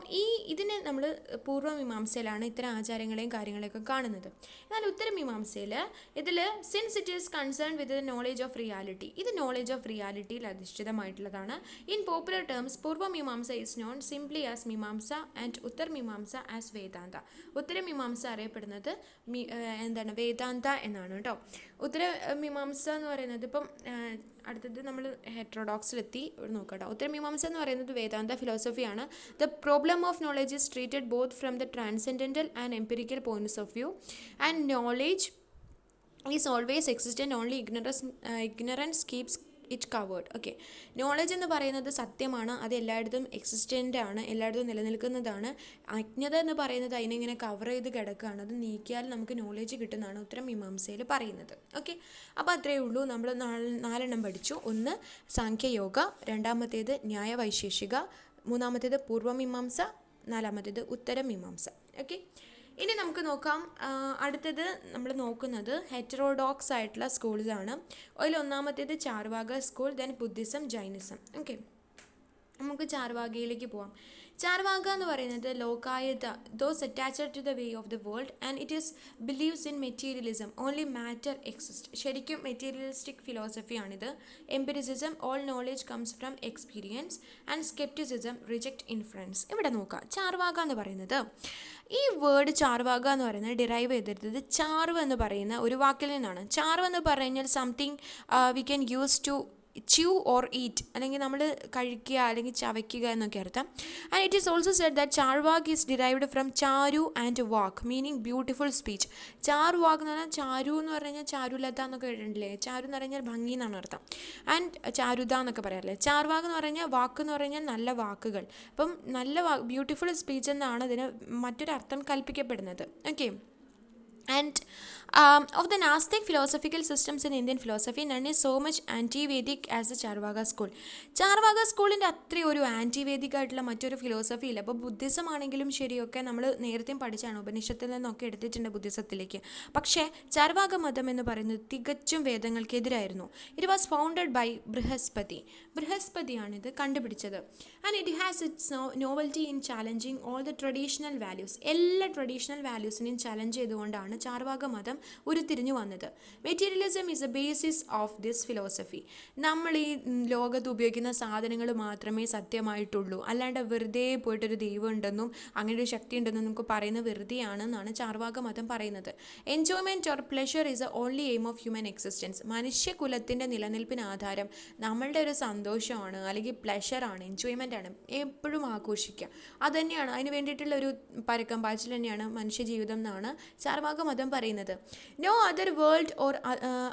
A: ഇതിനെ നമ്മൾ പൂർവ്വമീമാംസയിലാണ് ഇത്തരം ആചാരങ്ങളെയും കാര്യങ്ങളെയൊക്കെ കാണുന്നത്. എന്നാൽ ഉത്തരമീമാംസയിൽ ഇതിൽ since it is concern with knowledge of reality, ഇത് നോളേജ് ഓഫ് റിയാലിറ്റിയിൽ അധിഷ്ഠിതമായിട്ടുള്ളതാണ്. In popular terms Purva Mimamsa is known simply as Mimamsa and Uttar Mimamsa as Vedanta. Uttara Mimamsa അറിയപ്പെടുന്നത് എന്താണ് വേദാന്ത എന്നാണ് കേട്ടോ. ഉത്തര മീമാംസ എന്ന് പറയുന്നത് ഇപ്പം അടുത്തത് നമ്മൾ ഹെറ്ററോഡോക്സിലെത്തി നോക്കാം കേട്ടോ. ഉത്തര മീമാംസ എന്ന് പറയുന്നത് വേദാന്ത ഫിലോസഫിയാണ്. The problem of knowledge is treated both from the transcendental and empirical points of view and knowledge is always existent, only ignorance keeps it covered. Okay, knowledge എന്ന് പറയുന്നത് സത്യമാണ്, അത് എല്ലായിടത്തും എക്സിസ്റ്റൻ്റ് ആണ്, എല്ലായിടത്തും നിലനിൽക്കുന്നതാണ്. അജ്ഞത എന്ന് പറയുന്നത് അതിനെങ്ങനെ കവർ ചെയ്ത് കിടക്കുകയാണ്, അത് നീക്കിയാൽ നമുക്ക് നോളജ് കിട്ടുന്നതാണ് ഉത്തരം മീമാംസയിൽ പറയുന്നത്. ഓക്കെ, അപ്പോൾ അത്രയേ ഉള്ളൂ. നമ്മൾ 4 പഠിച്ചു. ഒന്ന് സാഖ്യയോഗ, രണ്ടാമത്തേത് ന്യായവൈശേഷിക, മൂന്നാമത്തേത് പൂർവ്വമീമാംസ, നാലാമത്തേത് ഉത്തരമീമാംസ. ഓക്കെ, ഇനി നമുക്ക് നോക്കാം. അടുത്തത് നമ്മൾ നോക്കുന്നത് ഹെറ്ററോഡോക്സ് ആയിട്ടുള്ള സ്കൂൾസാണ്. അതിൽ ഒന്നാമത്തേത് Charvaka school, then Buddhism, Jainism. Okay, നമുക്ക് ചാർവാകയിലേക്ക് പോവാം. ചാർവാക എന്ന് പറയുന്നത് Lokayata, those attached to the way of the world and it is believes in materialism, only matter exist. ശരിക്കും മെറ്റീരിയലിസ്റ്റിക് ഫിലോസഫിയാണിത്. Empiricism, all knowledge comes from experience, and scepticism, reject influence. ഇവിടെ നോക്കാം, ചാർവാക എന്ന് പറയുന്നത്, ഈ വേർഡ് ചാർവാക എന്ന് പറയുന്നത് ഡിറൈവ് ചെയ്തെടുത്തത് ചാർവ് എന്ന് പറയുന്ന ഒരു വാക്കിൽ നിന്നാണ്. ചാർവ് എന്ന് പറഞ്ഞാൽ something we can use to chew or eat, അല്ലെങ്കിൽ നമ്മൾ കഴിക്കുക അല്ലെങ്കിൽ ചവയ്ക്കുക എന്നൊക്കെ അർത്ഥം. And it is also said that Charvak is derived from charu and vak, meaning beautiful speech. Charvak എന്ന് പറഞ്ഞാൽ, ചാരു എന്ന് പറഞ്ഞാൽ ചാരുലത എന്നൊക്കെ കേട്ടിട്ടില്ലേ, ചാരു എന്ന് പറഞ്ഞാൽ ഭംഗി എന്നാണ് അർത്ഥം. ആൻഡ് ചാരുത എന്നൊക്കെ പറയാറില്ലേ. ചാർവാക് എന്ന് പറഞ്ഞാൽ വാക്ക് എന്ന് പറഞ്ഞാൽ നല്ല വാക്കുകൾ. അപ്പം നല്ല ബ്യൂട്ടിഫുൾ സ്പീച്ച് എന്നാണ് ഇതിന് മറ്റൊരർത്ഥം കൽപ്പിക്കപ്പെടുന്നത്. Okay, and of the Gnostic philosophical systems in Indian philosophy, none is so much anti-Vedic as the Charvaka school. Charvaka സ്കൂളിൻ്റെ അത്രയും ഒരു ആൻറ്റിവേദിക് ആയിട്ടുള്ള മറ്റൊരു ഫിലോസഫി ഇല്ല. അപ്പോൾ ബുദ്ധിസം ആണെങ്കിലും ശരിയൊക്കെ നമ്മൾ നേരത്തെയും പഠിച്ചാണ്, ഉപനിഷത്തിൽ നിന്നൊക്കെ എടുത്തിട്ടുണ്ട് ബുദ്ധിസത്തിലേക്ക്. പക്ഷേ ചാർവാക മതം എന്ന് പറയുന്നത് തികച്ചും വേദങ്ങൾക്കെതിരായിരുന്നു. ഇറ്റ് വാസ് ഫൗണ്ടഡ് ബൈ ബൃഹസ്പതിയാണിത് കണ്ടുപിടിച്ചത്. And it has it's novelty in challenging all the traditional values. എല്ലാ ട്രഡീഷണൽ വാല്യൂസിനെയും ചാലഞ്ച് ചെയ്തുകൊണ്ടാണ് ചാർവാക മതം ഉരുത്തിരിഞ്ഞു വന്നത്. Materialism is A basis of this philosophy. നമ്മൾ ഈ ലോകത്ത് ഉപയോഗിക്കുന്ന സാധനങ്ങൾ മാത്രമേ സത്യമായിട്ടുള്ളൂ, അല്ലാണ്ട് വെറുതെ പോയിട്ടൊരു ദൈവം ഉണ്ടെന്നും അങ്ങനെ ഒരു ശക്തി ഉണ്ടെന്നും നമുക്ക് പറയുന്നത് വെറുതെയാണെന്നാണ് ചാർവാക മതം പറയുന്നത്. Enjoyment or pleasure is a only aim of human existence. മനുഷ്യകുലത്തിൻ്റെ നിലനിൽപ്പിന് ആധാരം നമ്മളുടെ ഒരു സന്തോഷമാണ്, അല്ലെങ്കിൽ പ്ലഷറാണ്, എൻജോയ്മെൻ്റ് ആണ്, എപ്പോഴും ആഘോഷിക്കുക. അതുതന്നെയാണ് അതിന് വേണ്ടിയിട്ടുള്ള ഒരു പരക്കം പാച്ചിൽ തന്നെയാണ് മനുഷ്യജീവിതം എന്നാണ് ചാർവാക മതം പറയുന്നത്. No other world or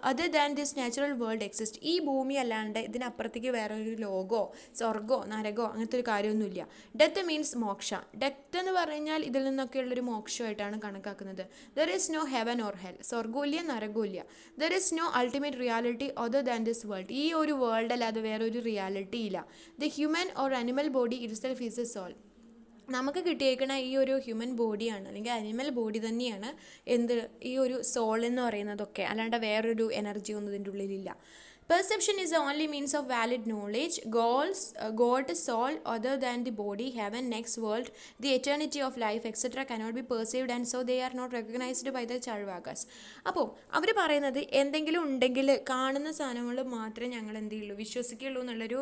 A: other than this natural world exist. ഈ ഭൂമി അല്ലാണ്ട് ഇതിനപ്പുറത്തേക്ക് വേറൊരു ലോകോ സ്വർഗോ നരകോ അങ്ങനത്തെ ഒരു കാര്യമൊന്നുമില്ല. Death means മോക്ഷ. ഡെത്ത് എന്ന് പറഞ്ഞാൽ ഇതിൽ നിന്നൊക്കെയുള്ളൊരു മോക്ഷമായിട്ടാണ് കണക്കാക്കുന്നത്. There is no heaven or hell. സ്വർഗമില്ല നരകമില്ല. There is no ultimate reality other than this world. ഈ ഒരു വേൾഡ് അല്ലാതെ വേറൊരു റിയാലിറ്റി ഇല്ല. The human or animal body itself is a soul. നമുക്ക് കിട്ടിയേക്കണ ഈ ഒരു ഹ്യൂമൻ ബോഡിയാണ്, അല്ലെങ്കിൽ അനിമൽ ബോഡി തന്നെയാണ് ഈ ഒരു സോൾ എന്ന് പറയുന്നതൊക്കെ, അല്ലാണ്ട് വേറൊരു എനർജി ഒന്നും ഇതിൻ്റെ ഉള്ളിലില്ല. Perception is the only means of valid knowledge. Goals, God, soul, other than the body, heaven, next world, the eternity of life, etc. cannot be perceived and so they are not recognized by the Charvakas. അപ്പോൾ അവർ പറയുന്നത് എന്തെങ്കിലും ഉണ്ടെങ്കിൽ കാണുന്ന സാധനങ്ങൾ മാത്രമേ ഞങ്ങൾ എന്ത് ചെയ്യുള്ളൂ, വിശ്വസിക്കുള്ളൂ എന്നുള്ളൊരു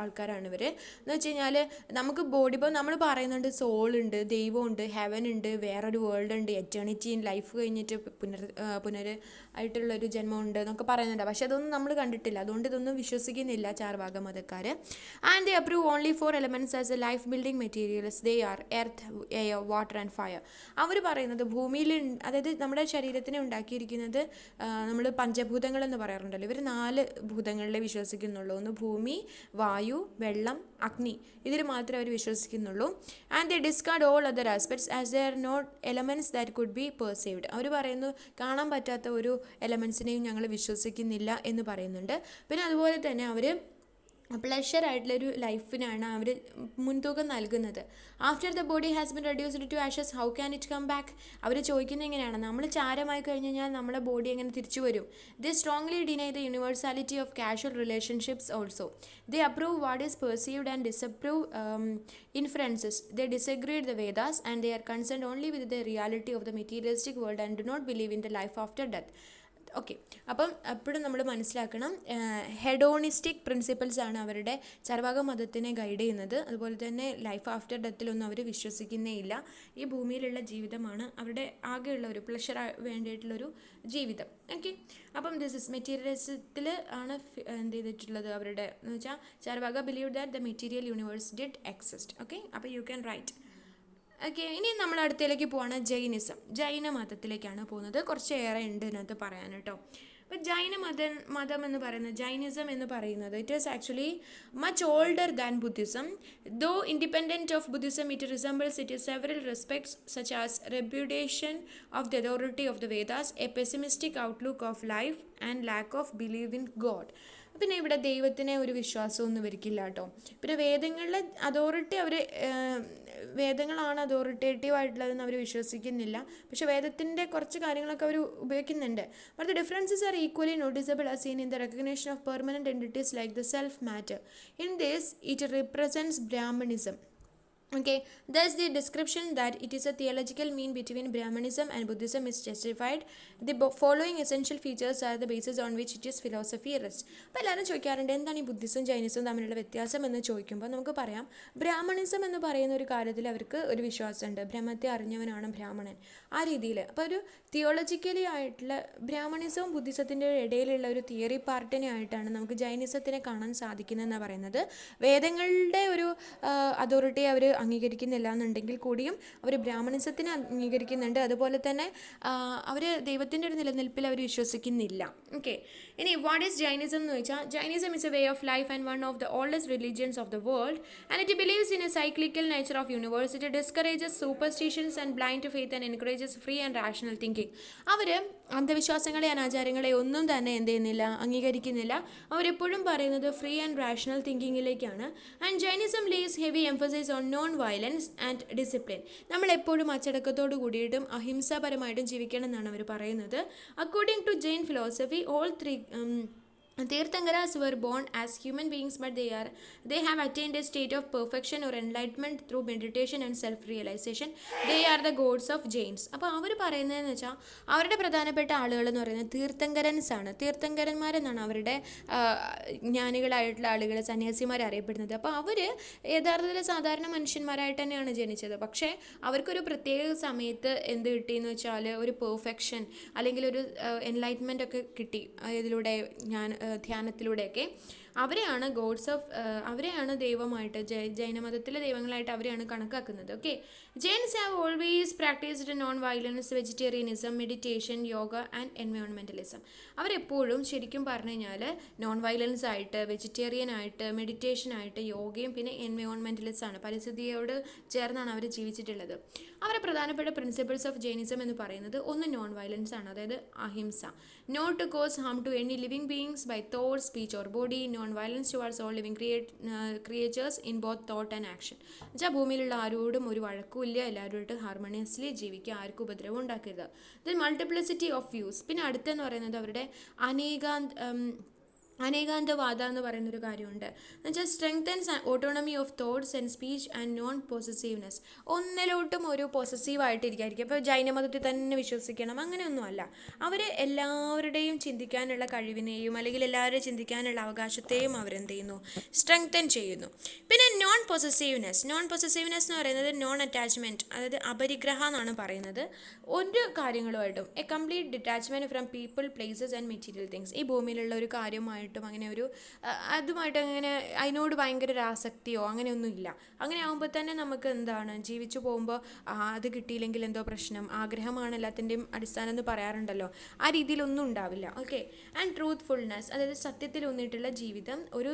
A: ആൾക്കാരാണ് ഇവർ. എന്ന് വെച്ച് കഴിഞ്ഞാൽ നമുക്ക് ബോഡി, ഇപ്പോൾ നമ്മൾ പറയുന്നുണ്ട് സോളുണ്ട്, ദൈവമുണ്ട്, ഹെവൻ ഉണ്ട്, വേറൊരു വേൾഡ് ഉണ്ട്, എറ്റേണിറ്റി ലൈഫ് കഴിഞ്ഞിട്ട് ആയിട്ടുള്ളൊരു ജന്മമുണ്ട് എന്നൊക്കെ പറയുന്നുണ്ട്. പക്ഷെ അതൊന്നും നമ്മൾ കണ്ടിട്ടില്ല, അതുകൊണ്ട് ഇതൊന്നും വിശ്വസിക്കുന്നില്ല ചാർവാക മതക്കാർ. And they approve only 4 elements as a life building materials. They are earth, air, water and fire. അവർ പറയുന്നത് ഭൂമിയിൽ, അതായത് നമ്മുടെ ശരീരത്തിനെ ഉണ്ടാക്കിയിരിക്കുന്നത് നമ്മൾ പഞ്ചഭൂതങ്ങൾ എന്ന് പറയാറുണ്ടല്ലോ, ഇവർ 4 ഭൂതങ്ങളിലെ വിശ്വസിക്കുന്നുള്ളൂ. ഒന്ന് ഭൂമി, വായു, വെള്ളം, അഗ്നി. ഇതിൽ മാത്രമേ അവർ വിശ്വസിക്കുന്നുള്ളൂ. And they discard all other aspects as they are not elements that could be perceived. അവർ പറയുന്നു കാണാൻ പറ്റാത്ത ഒരു എലമെൻസിനെയും ഞങ്ങൾ വിശ്വസിക്കുന്നില്ല എന്ന് പറയുന്നുണ്ട്. പിന്നെ അതുപോലെ തന്നെ അവർ പ്ലഷർ ആയിട്ടുള്ളൊരു ലൈഫിനാണ് അവർ മുൻതൂക്കം നൽകുന്നത്. After the body has been reduced to ashes how can it come back. അവർ ചോദിക്കുന്നത് എങ്ങനെയാണ്, നമ്മൾ ചാരമായി കഴിഞ്ഞ് കഴിഞ്ഞാൽ നമ്മുടെ ബോഡി എങ്ങനെ തിരിച്ചു വരും. They strongly deny the universality of casual relationships also. They approve what is perceived and disapprove inferences. They disagreed the Vedas and they are concerned only with the reality of the materialistic world and do not believe in the life after death. Okay, അപ്പം എപ്പോഴും നമ്മൾ മനസ്സിലാക്കണം, hedonistic principles ആണ് അവരുടെ ചർവാക മതത്തിനെ guide ചെയ്യുന്നത്. അതുപോലെ തന്നെ life after ഡെത്തിലൊന്നും അവർ വിശ്വസിക്കുന്നേ ഇല്ല. ഈ ഭൂമിയിലുള്ള ജീവിതമാണ് അവരുടെ ആകെയുള്ള ഒരു പ്ലഷർ വേണ്ടിയിട്ടുള്ളൊരു ജീവിതം. ഓക്കെ, അപ്പം ദിസ് ഇസ് മെറ്റീരിയലിസത്തിൽ ആണ് എന്ത് ചെയ്തിട്ടുള്ളത് അവരുടെ എന്ന് വെച്ചാൽ Charvaka believe that the material universe did exist. Okay, അപ്പോൾ യു ക്യാൻ റൈറ്റ്. ഓക്കെ, ഇനി നമ്മൾ അടുത്തേക്ക് പോവാണ് ജൈനിസം. ജൈന മതത്തിലേക്കാണ് പോകുന്നത്. കുറച്ചേറെ ഉണ്ട് ഇതിനകത്ത് പറയാൻ കേട്ടോ. അപ്പോൾ മതം എന്ന് പറയുന്നത്, ജൈനിസം എന്ന് പറയുന്നത്, it is actually much older than Buddhism. Though independent of Buddhism, it resembles it in several respects such as reputation of the authority of the Vedas, a pessimistic outlook of life and lack of believe in God. പിന്നെ ഇവിടെ ദൈവത്തിനെ ഒരു വിശ്വാസമൊന്നും വരിക്കില്ല കേട്ടോ. പിന്നെ വേദങ്ങളിലെ authority വേദങ്ങളാണ് authoritative ആയിട്ടുള്ളതെന്ന് അവർ വിശ്വസിക്കുന്നില്ല. പക്ഷേ വേദത്തിൻ്റെ കുറച്ച് കാര്യങ്ങളൊക്കെ അവർ ഉപയോഗിക്കുന്നുണ്ട്. But the differences are equally noticeable as seen in the recognition of permanent entities like the self matter. In this it represents Brahmanism. Okay, thus the description that it is a theological mean between Brahmanism and Buddhism is justified. The following essential features are the basis on which it is philosophy rests. അപ്പോൾ എല്ലാവരും ചോദിക്കാറുണ്ട് എന്താണ് ഈ Buddhism ജൈനിസവും തമ്മിലുള്ള വ്യത്യാസം എന്ന് ചോദിക്കുമ്പോൾ നമുക്ക് പറയാം, ബ്രാഹ്മണിസം എന്ന് പറയുന്ന ഒരു കാര്യത്തിൽ അവർക്ക് ഒരു വിശ്വാസമുണ്ട്, ബ്രഹ്മത്തെ അറിഞ്ഞവനാണ് ബ്രാഹ്മണൻ, ആ രീതിയിൽ. അപ്പോൾ ഒരു തിയോളജിക്കലി ആയിട്ടുള്ള ബ്രാഹ്മണിസവും ബുദ്ധിസത്തിൻ്റെ ഇടയിലുള്ള ഒരു തിയറി പാർട്ടിനെ ആയിട്ടാണ് നമുക്ക് ജൈനിസത്തിനെ കാണാൻ സാധിക്കുന്നതെന്ന് പറയുന്നത്. വേദങ്ങളുടെ ഒരു അതോറിറ്റിയെ അവർ അംഗീകരിക്കുന്നില്ല എന്നുണ്ടെങ്കിൽ കൂടിയും അവർ ബ്രാഹ്മണിസത്തിനെ അംഗീകരിക്കുന്നുണ്ട്. അതുപോലെ തന്നെ അവർ ദൈവത്തിൻ്റെ ഒരു നിലനിൽപ്പിൽ അവർ വിശ്വസിക്കുന്നില്ല. ഓക്കെ, ഇനി വാട്ട് ഈസ് ജൈനിസം എന്ന് വെച്ചാൽ, Jainism is a way of life and one of the oldest religions of the world and it believes in a cyclical nature of universe. It discourages superstitions and blind faith and encourages free and rational thinking. അവർ അന്ധവിശ്വാസങ്ങളെ അനാചാരങ്ങളെ ഒന്നും തന്നെ എന്ത് ചെയ്യുന്നില്ല, അംഗീകരിക്കുന്നില്ല. അവരെപ്പോഴും പറയുന്നത് ഫ്രീ ആൻഡ് റാഷണൽ തിങ്കിങ്ങിലേക്കാണ്. And Jainism lays heavy emphasise on non violence and discipline. നമ്മളെപ്പോഴും അച്ചടക്കത്തോട് കൂടിയിട്ടും അഹിംസാപരമായിട്ടും ജീവിക്കണം എന്നാണ് അവർ പറയുന്നത്. According to Jain philosophy, all three Tirthankaras were born as human beings, but they have attained a state of perfection or enlightenment through meditation and self-realization. They are the gods of Jains. അപ്പോൾ അവർ പറയുന്നതെന്ന് വെച്ചാൽ അവരുടെ പ്രധാനപ്പെട്ട ആളുകൾ എന്ന് പറയുന്നത് തീർത്ഥങ്കരൻസ് ആണ്. തീർത്ഥങ്കരന്മാരെന്നാണ് അവരുടെ ജ്ഞാനികളായിട്ടുള്ള ആളുകൾ, സന്യാസിമാർ അറിയപ്പെടുന്നത്. അപ്പോൾ അവർ യഥാർത്ഥത്തിൽ സാധാരണ മനുഷ്യന്മാരായിട്ട് തന്നെയാണ് ജനിച്ചത്. പക്ഷേ അവർക്കൊരു പ്രത്യേക സമയത്ത് എന്ത് കിട്ടിയെന്ന് വെച്ചാൽ ഒരു പെർഫെക്ഷൻ അല്ലെങ്കിൽ ഒരു എൻലൈറ്റ്മെൻ്റ് ഒക്കെ കിട്ടി. ഇതിലൂടെ ധ്യാനത്തിലൂടെയൊക്കെ അവരെയാണ് അവരെയാണ് ദൈവമായിട്ട്, ജൈനമതത്തിലെ ദൈവങ്ങളായിട്ട് അവരെയാണ് കണക്കാക്കുന്നത്. Okay, Jains have always practised non violence, vegetarianism, meditation, yoga and environmentalism. അവരെപ്പോഴും ശരിക്കും പറഞ്ഞു കഴിഞ്ഞാൽ നോൺ വയലൻസ് ആയിട്ട്, വെജിറ്റേറിയൻ ആയിട്ട്, മെഡിറ്റേഷൻ ആയിട്ട്, യോഗയും പിന്നെ എൻവയോൺമെൻറ്റലിസം ആണ്. പരിസ്ഥിതിയോട് ചേർന്നാണ് അവർ ജീവിച്ചിട്ടുള്ളത്. അവരുടെ പ്രധാനപ്പെട്ട പ്രിൻസിപ്പിൾസ് ഓഫ് ജൈനിസം എന്ന് പറയുന്നത് ഒന്ന് നോൺ വയലൻസ് ആണ്, അതായത് അഹിംസ. Not to cause harm to any living beings by thought, speech or body. Non violence towards all living creatures in both thought and action. എന്നുവെച്ചാൽ ഭൂമിയിലുള്ള ആരോടും ഒരു വഴക്കുമില്ല, എല്ലാവരുമായിട്ട് ഹാർമോണിയസ്ലി ജീവിക്കുക, ആർക്കും ഉപദ്രവം ഉണ്ടാക്കരുത്. Then multiplicity of views. പിന്നെ അടുത്തെന്ന് പറയുന്നത് അവരുടെ അനേകാന്തവാദ എന്ന് പറയുന്നൊരു കാര്യമുണ്ട്. എന്നുവെച്ചാൽ strengthens autonomy of thoughts and speech and non possessiveness. ഒന്നിലോട്ടും ഒരു പൊസസീവായിട്ടിരിക്കും. ഇപ്പോൾ ജൈനമതത്തിൽ തന്നെ വിശ്വസിക്കണം അങ്ങനെയൊന്നുമല്ല. അവർ എല്ലാവരുടെയും ചിന്തിക്കാനുള്ള കഴിവിനെയും അല്ലെങ്കിൽ എല്ലാവരുടെയും ചിന്തിക്കാനുള്ള അവകാശത്തെയും അവരെന്ത് ചെയ്യുന്നു, സ്ട്രെങ്തൻ ചെയ്യുന്നു. പിന്നെ നോൺ പൊസസീവ്നെസ് എന്ന് പറയുന്നത് നോൺ അറ്റാച്ച്മെൻറ്റ്, അതായത് അപരിഗ്രഹ എന്നാണ് പറയുന്നത്. ഒരു കാര്യങ്ങളുമായിട്ടും a complete detachment from people, places and material things. ഈ ഭൂമിയിലുള്ള ഒരു കാര്യമായിട്ടും അങ്ങനെ ഒരു അതുമായിട്ട് അങ്ങനെ അതിനോട് ഭയങ്കര ഒരു ആസക്തിയോ അങ്ങനെയൊന്നുമില്ല. അങ്ങനെ ആകുമ്പോൾ തന്നെ നമുക്ക് എന്താണ്, ജീവിച്ചു പോകുമ്പോൾ അത് കിട്ടിയില്ലെങ്കിൽ എന്തോ പ്രശ്നം, ആഗ്രഹമാണ് എല്ലാത്തിൻ്റെയും അടിസ്ഥാനം എന്ന് പറയാറുണ്ടല്ലോ, ആ രീതിയിലൊന്നും ഉണ്ടാവില്ല. ഓക്കെ, ആൻഡ് ട്രൂത്ത്ഫുൾനെസ്, അതായത് സത്യത്തിൽ ഊന്നിയിട്ടുള്ള ജീവിതം, ഒരു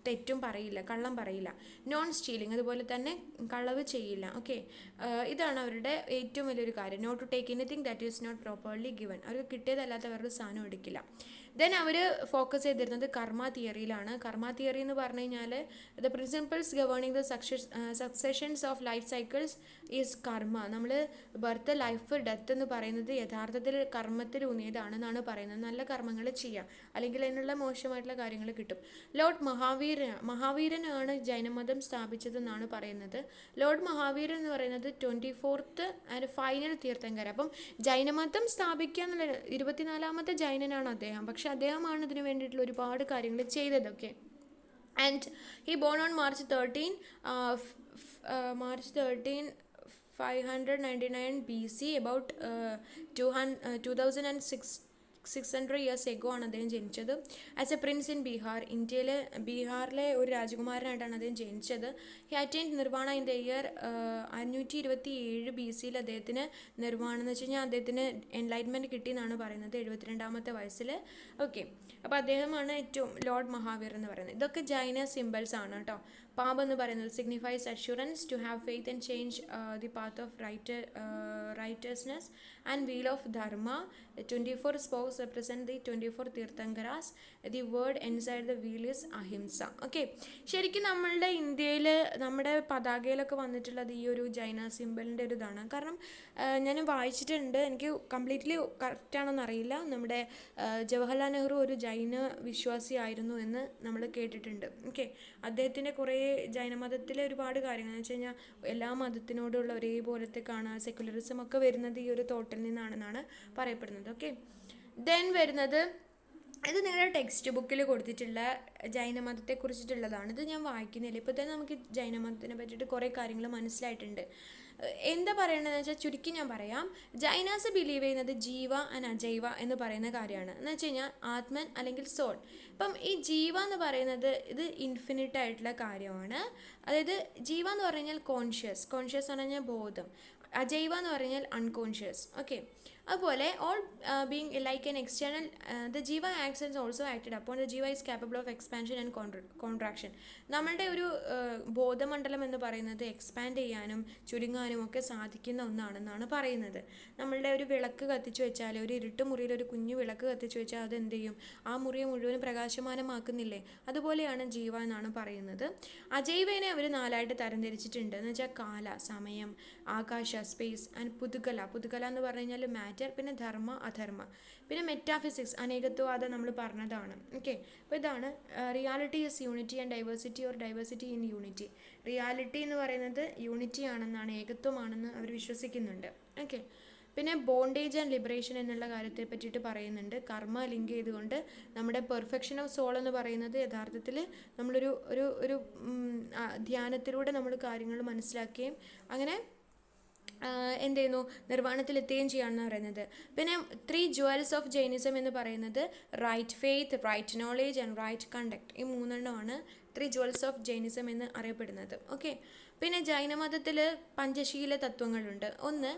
A: തെറ്റും പറയില്ല, കള്ളം പറയില്ല. നോൺ സ്റ്റീലിംഗ്, അതുപോലെ തന്നെ കളവ് ചെയ്യില്ല. ഓക്കെ, ഇതാണ് അവരുടെ ഏറ്റവും വലിയൊരു കാര്യം. Not to take anything that is not properly given. അവർക്ക് കിട്ടിയതല്ലാത്ത വേറൊരു സാധനം എടുക്കില്ല. ദെൻ അവർ ഫോക്കസ് ചെയ്തിരുന്നത് കർമ്മ തിയറിയിലാണ്. കർമ്മ തിയറി എന്ന് പറഞ്ഞു കഴിഞ്ഞാൽ the principles governing the successions of life cycles is karma. നമ്മൾ ബർത്ത്, ലൈഫ്, ഡെത്ത് എന്ന് പറയുന്നത് യഥാർത്ഥത്തിൽ കർമ്മത്തിൽ ഊന്നിയതാണെന്നാണ് പറയുന്നത്. നല്ല കർമ്മങ്ങൾ ചെയ്യാം, അല്ലെങ്കിൽ അതിനുള്ള മോശമായിട്ടുള്ള കാര്യങ്ങൾ കിട്ടും. ലോർഡ് മഹാവീരനാണ് ജൈനമതം സ്ഥാപിച്ചതെന്നാണ് പറയുന്നത്. ലോർഡ് മഹാവീരൻ എന്ന് പറയുന്നത് 24th ആൻഡ് ഫൈനൽ തീർത്ഥങ്കര. അപ്പം ജൈനമതം സ്ഥാപിക്കുക എന്നുള്ള 24ാമത്തെ ജൈനനാണ് അദ്ദേഹം. പക്ഷെ അദ്ദേഹമാണ് ഇതിനു വേണ്ടിയിട്ടുള്ള ഒരുപാട് കാര്യങ്ങൾ ചെയ്തതൊക്കെ. And he born on March 13, 599 BC, about 2600 years ago ആണ് അദ്ദേഹം ജനിച്ചത്. As A Prince in Bihar, ബീഹാറിലെ ഒരു രാജകുമാരനായിട്ടാണ് അദ്ദേഹം ജനിച്ചത്. He attained nirvana in the year 527 BC. അദ്ദേഹത്തിന് നിർവാണം എന്ന് വെച്ച് കഴിഞ്ഞാൽ അദ്ദേഹത്തിന് എൻലൈറ്റ്മെൻറ്റ് കിട്ടി എന്നാണ് പറയുന്നത് 72ാമത്തെ വയസ്സിൽ. ഓക്കെ, അപ്പോൾ അദ്ദേഹമാണ് ഏറ്റവും ലോർഡ് മഹാവീർ എന്ന് പറയുന്നത്. ഇതൊക്കെ ജൈന സിംബൽസ് ആണ് കേട്ടോ. പാമ്പ് എന്ന് പറയുന്നത് signifies assurance, to have faith and change the path of righteousness and wheel of dharma. 24 spokes represent the 24 Tirthankaras. The word inside the wheel is ahimsa. Okay, ശരിക്കും നമ്മളുടെ ഇന്ത്യയിൽ നമ്മുടെ പതാകയിലൊക്കെ വന്നിട്ടുള്ളത് ഈ ഒരു ജൈന സിംബലിൻ്റെ ഒരു ഇതാണ്. കാരണം ഞാൻ വായിച്ചിട്ടുണ്ട്, എനിക്ക് കംപ്ലീറ്റ്ലി കറക്റ്റാണെന്ന് അറിയില്ല. നമ്മുടെ ജവഹർലാൽ നെഹ്റു ഒരു ജൈന വിശ്വാസിയായിരുന്നു എന്ന് നമ്മൾ കേട്ടിട്ടുണ്ട്. ഓക്കെ, അദ്ദേഹത്തിൻ്റെ കുറേ ജൈനമതത്തിലെ ഒരുപാട് കാര്യങ്ങൾ എന്ന് വെച്ച് കഴിഞ്ഞാൽ എല്ലാ മതത്തിനോടുള്ള ഒരേപോലത്തെ കാണാൻ സെക്കുലറിസം ഒക്കെ വരുന്നത് ഈ ഒരു തോട്ടിൽ നിന്നാണെന്നാണ് പറയപ്പെടുന്നത്. ഓക്കെ, ദെൻ വരുന്നത് ഇത് നിങ്ങളുടെ ടെക്സ്റ്റ് ബുക്കിൽ കൊടുത്തിട്ടുള്ള ജൈനമതത്തെ കുറിച്ചിട്ടുള്ളതാണ്. ഇത് ഞാൻ വായിക്കുന്നില്ല. ഇപ്പോൾ തന്നെ നമുക്ക് ജൈനമതത്തിനെ പറ്റിയിട്ട് കുറേ കാര്യങ്ങൾ മനസ്സിലായിട്ടുണ്ട്. എന്താ പറയണതെന്ന് വെച്ചാൽ ചുരുക്കി ഞാൻ പറയാം. ജൈനാസ് ബിലീവ് ചെയ്യുന്നത് ജീവ ആൻഡ് അജൈവ എന്ന് പറയുന്ന കാര്യമാണ്. എന്ന് വെച്ച് കഴിഞ്ഞാൽ ആത്മൻ അല്ലെങ്കിൽ സോൾ. ഇപ്പം ഈ ജീവ എന്ന് പറയുന്നത് ഇത് ഇൻഫിനിറ്റ് ആയിട്ടുള്ള കാര്യമാണ്. അതായത് ജീവ എന്ന് പറഞ്ഞു കഴിഞ്ഞാൽ കോൺഷ്യസ് എന്ന് പറഞ്ഞാൽ ബോധം. അജൈവ എന്ന് പറഞ്ഞാൽ അൺകോൺഷ്യസ്. ഓക്കെ, അതുപോലെ all being like an external the ജീവ ആക്ട്സ് ആൻഡ് ഓൾസോ ആക്റ്റഡ് അപ്പോൾ ദ ജീവ is capable of expansion and contraction. നമ്മളുടെ ഒരു ബോധമണ്ഡലം എന്ന് പറയുന്നത് എക്സ്പാൻഡ് ചെയ്യാനും ചുരുങ്ങാനും ഒക്കെ സാധിക്കുന്ന ഒന്നാണെന്നാണ് പറയുന്നത്. നമ്മളുടെ ഒരു വിളക്ക് കത്തിച്ചു വെച്ചാൽ, ഒരു ഇരുട്ട് മുറിയിൽ ഒരു കുഞ്ഞു വിളക്ക് കത്തിച്ചു വെച്ചാൽ അത് എന്ത് ചെയ്യും? ആ മുറിയെ മുഴുവനും പ്രകാശമാനമാക്കുന്നില്ലേ? അതുപോലെയാണ് ജീവ എന്നാണ് പറയുന്നത്. അജൈവേനെ അവർ 4ആയിട്ട് തരംതിരിച്ചിട്ടുണ്ട്. എന്ന് വെച്ചാൽ കാല, സമയം, ആകാശ, സ്പേസ്, ആൻഡ് പുതുകല എന്ന് പറഞ്ഞു കഴിഞ്ഞാൽ മാറ്റർ, പിന്നെ ധർമ്മ, അധർമ്മ, പിന്നെ മെറ്റാഫിസിക്സ്, അനേകത്വവാദം നമ്മൾ പറഞ്ഞതാണ്. ഓക്കെ, അപ്പോൾ ഇതാണ് reality is unity and diversity or diversity in unity. Reality എന്ന് പറയുന്നത് യൂണിറ്റി ആണെന്നാണ്, ഏകത്വമാണെന്ന് അവർ വിശ്വസിക്കുന്നുണ്ട്. ഓക്കെ, പിന്നെ ബോണ്ടേജ് ആൻഡ് ലിബറേഷൻ എന്നുള്ള കാര്യത്തെ പറ്റിയിട്ട് പറയുന്നുണ്ട്. കർമ്മ ലിങ്ക് ചെയ്തുകൊണ്ട് നമ്മുടെ പെർഫെക്ഷൻ ഓഫ് സോൾ എന്ന് പറയുന്നത് യഥാർത്ഥത്തിൽ നമ്മളൊരു ഒരു ധ്യാനത്തിലൂടെ നമ്മൾ കാര്യങ്ങൾ മനസ്സിലാക്കുകയും അങ്ങനെ എന്ത് ചെയ്യുന്നു, നിർവ്വാണത്തിലെത്തുകയും ചെയ്യുകയാണെന്ന് പറയുന്നത്. പിന്നെ 3 jewels ഓഫ് ജൈനിസം എന്ന് പറയുന്നത് right faith, right knowledge and right conduct. ഈ 3 3 jewels ഓഫ് ജൈനിസം എന്ന് അറിയപ്പെടുന്നത്. ഓക്കെ, പിന്നെ ജൈനമതത്തിൽ പഞ്ചശീല തത്വങ്ങളുണ്ട്. ഒന്ന്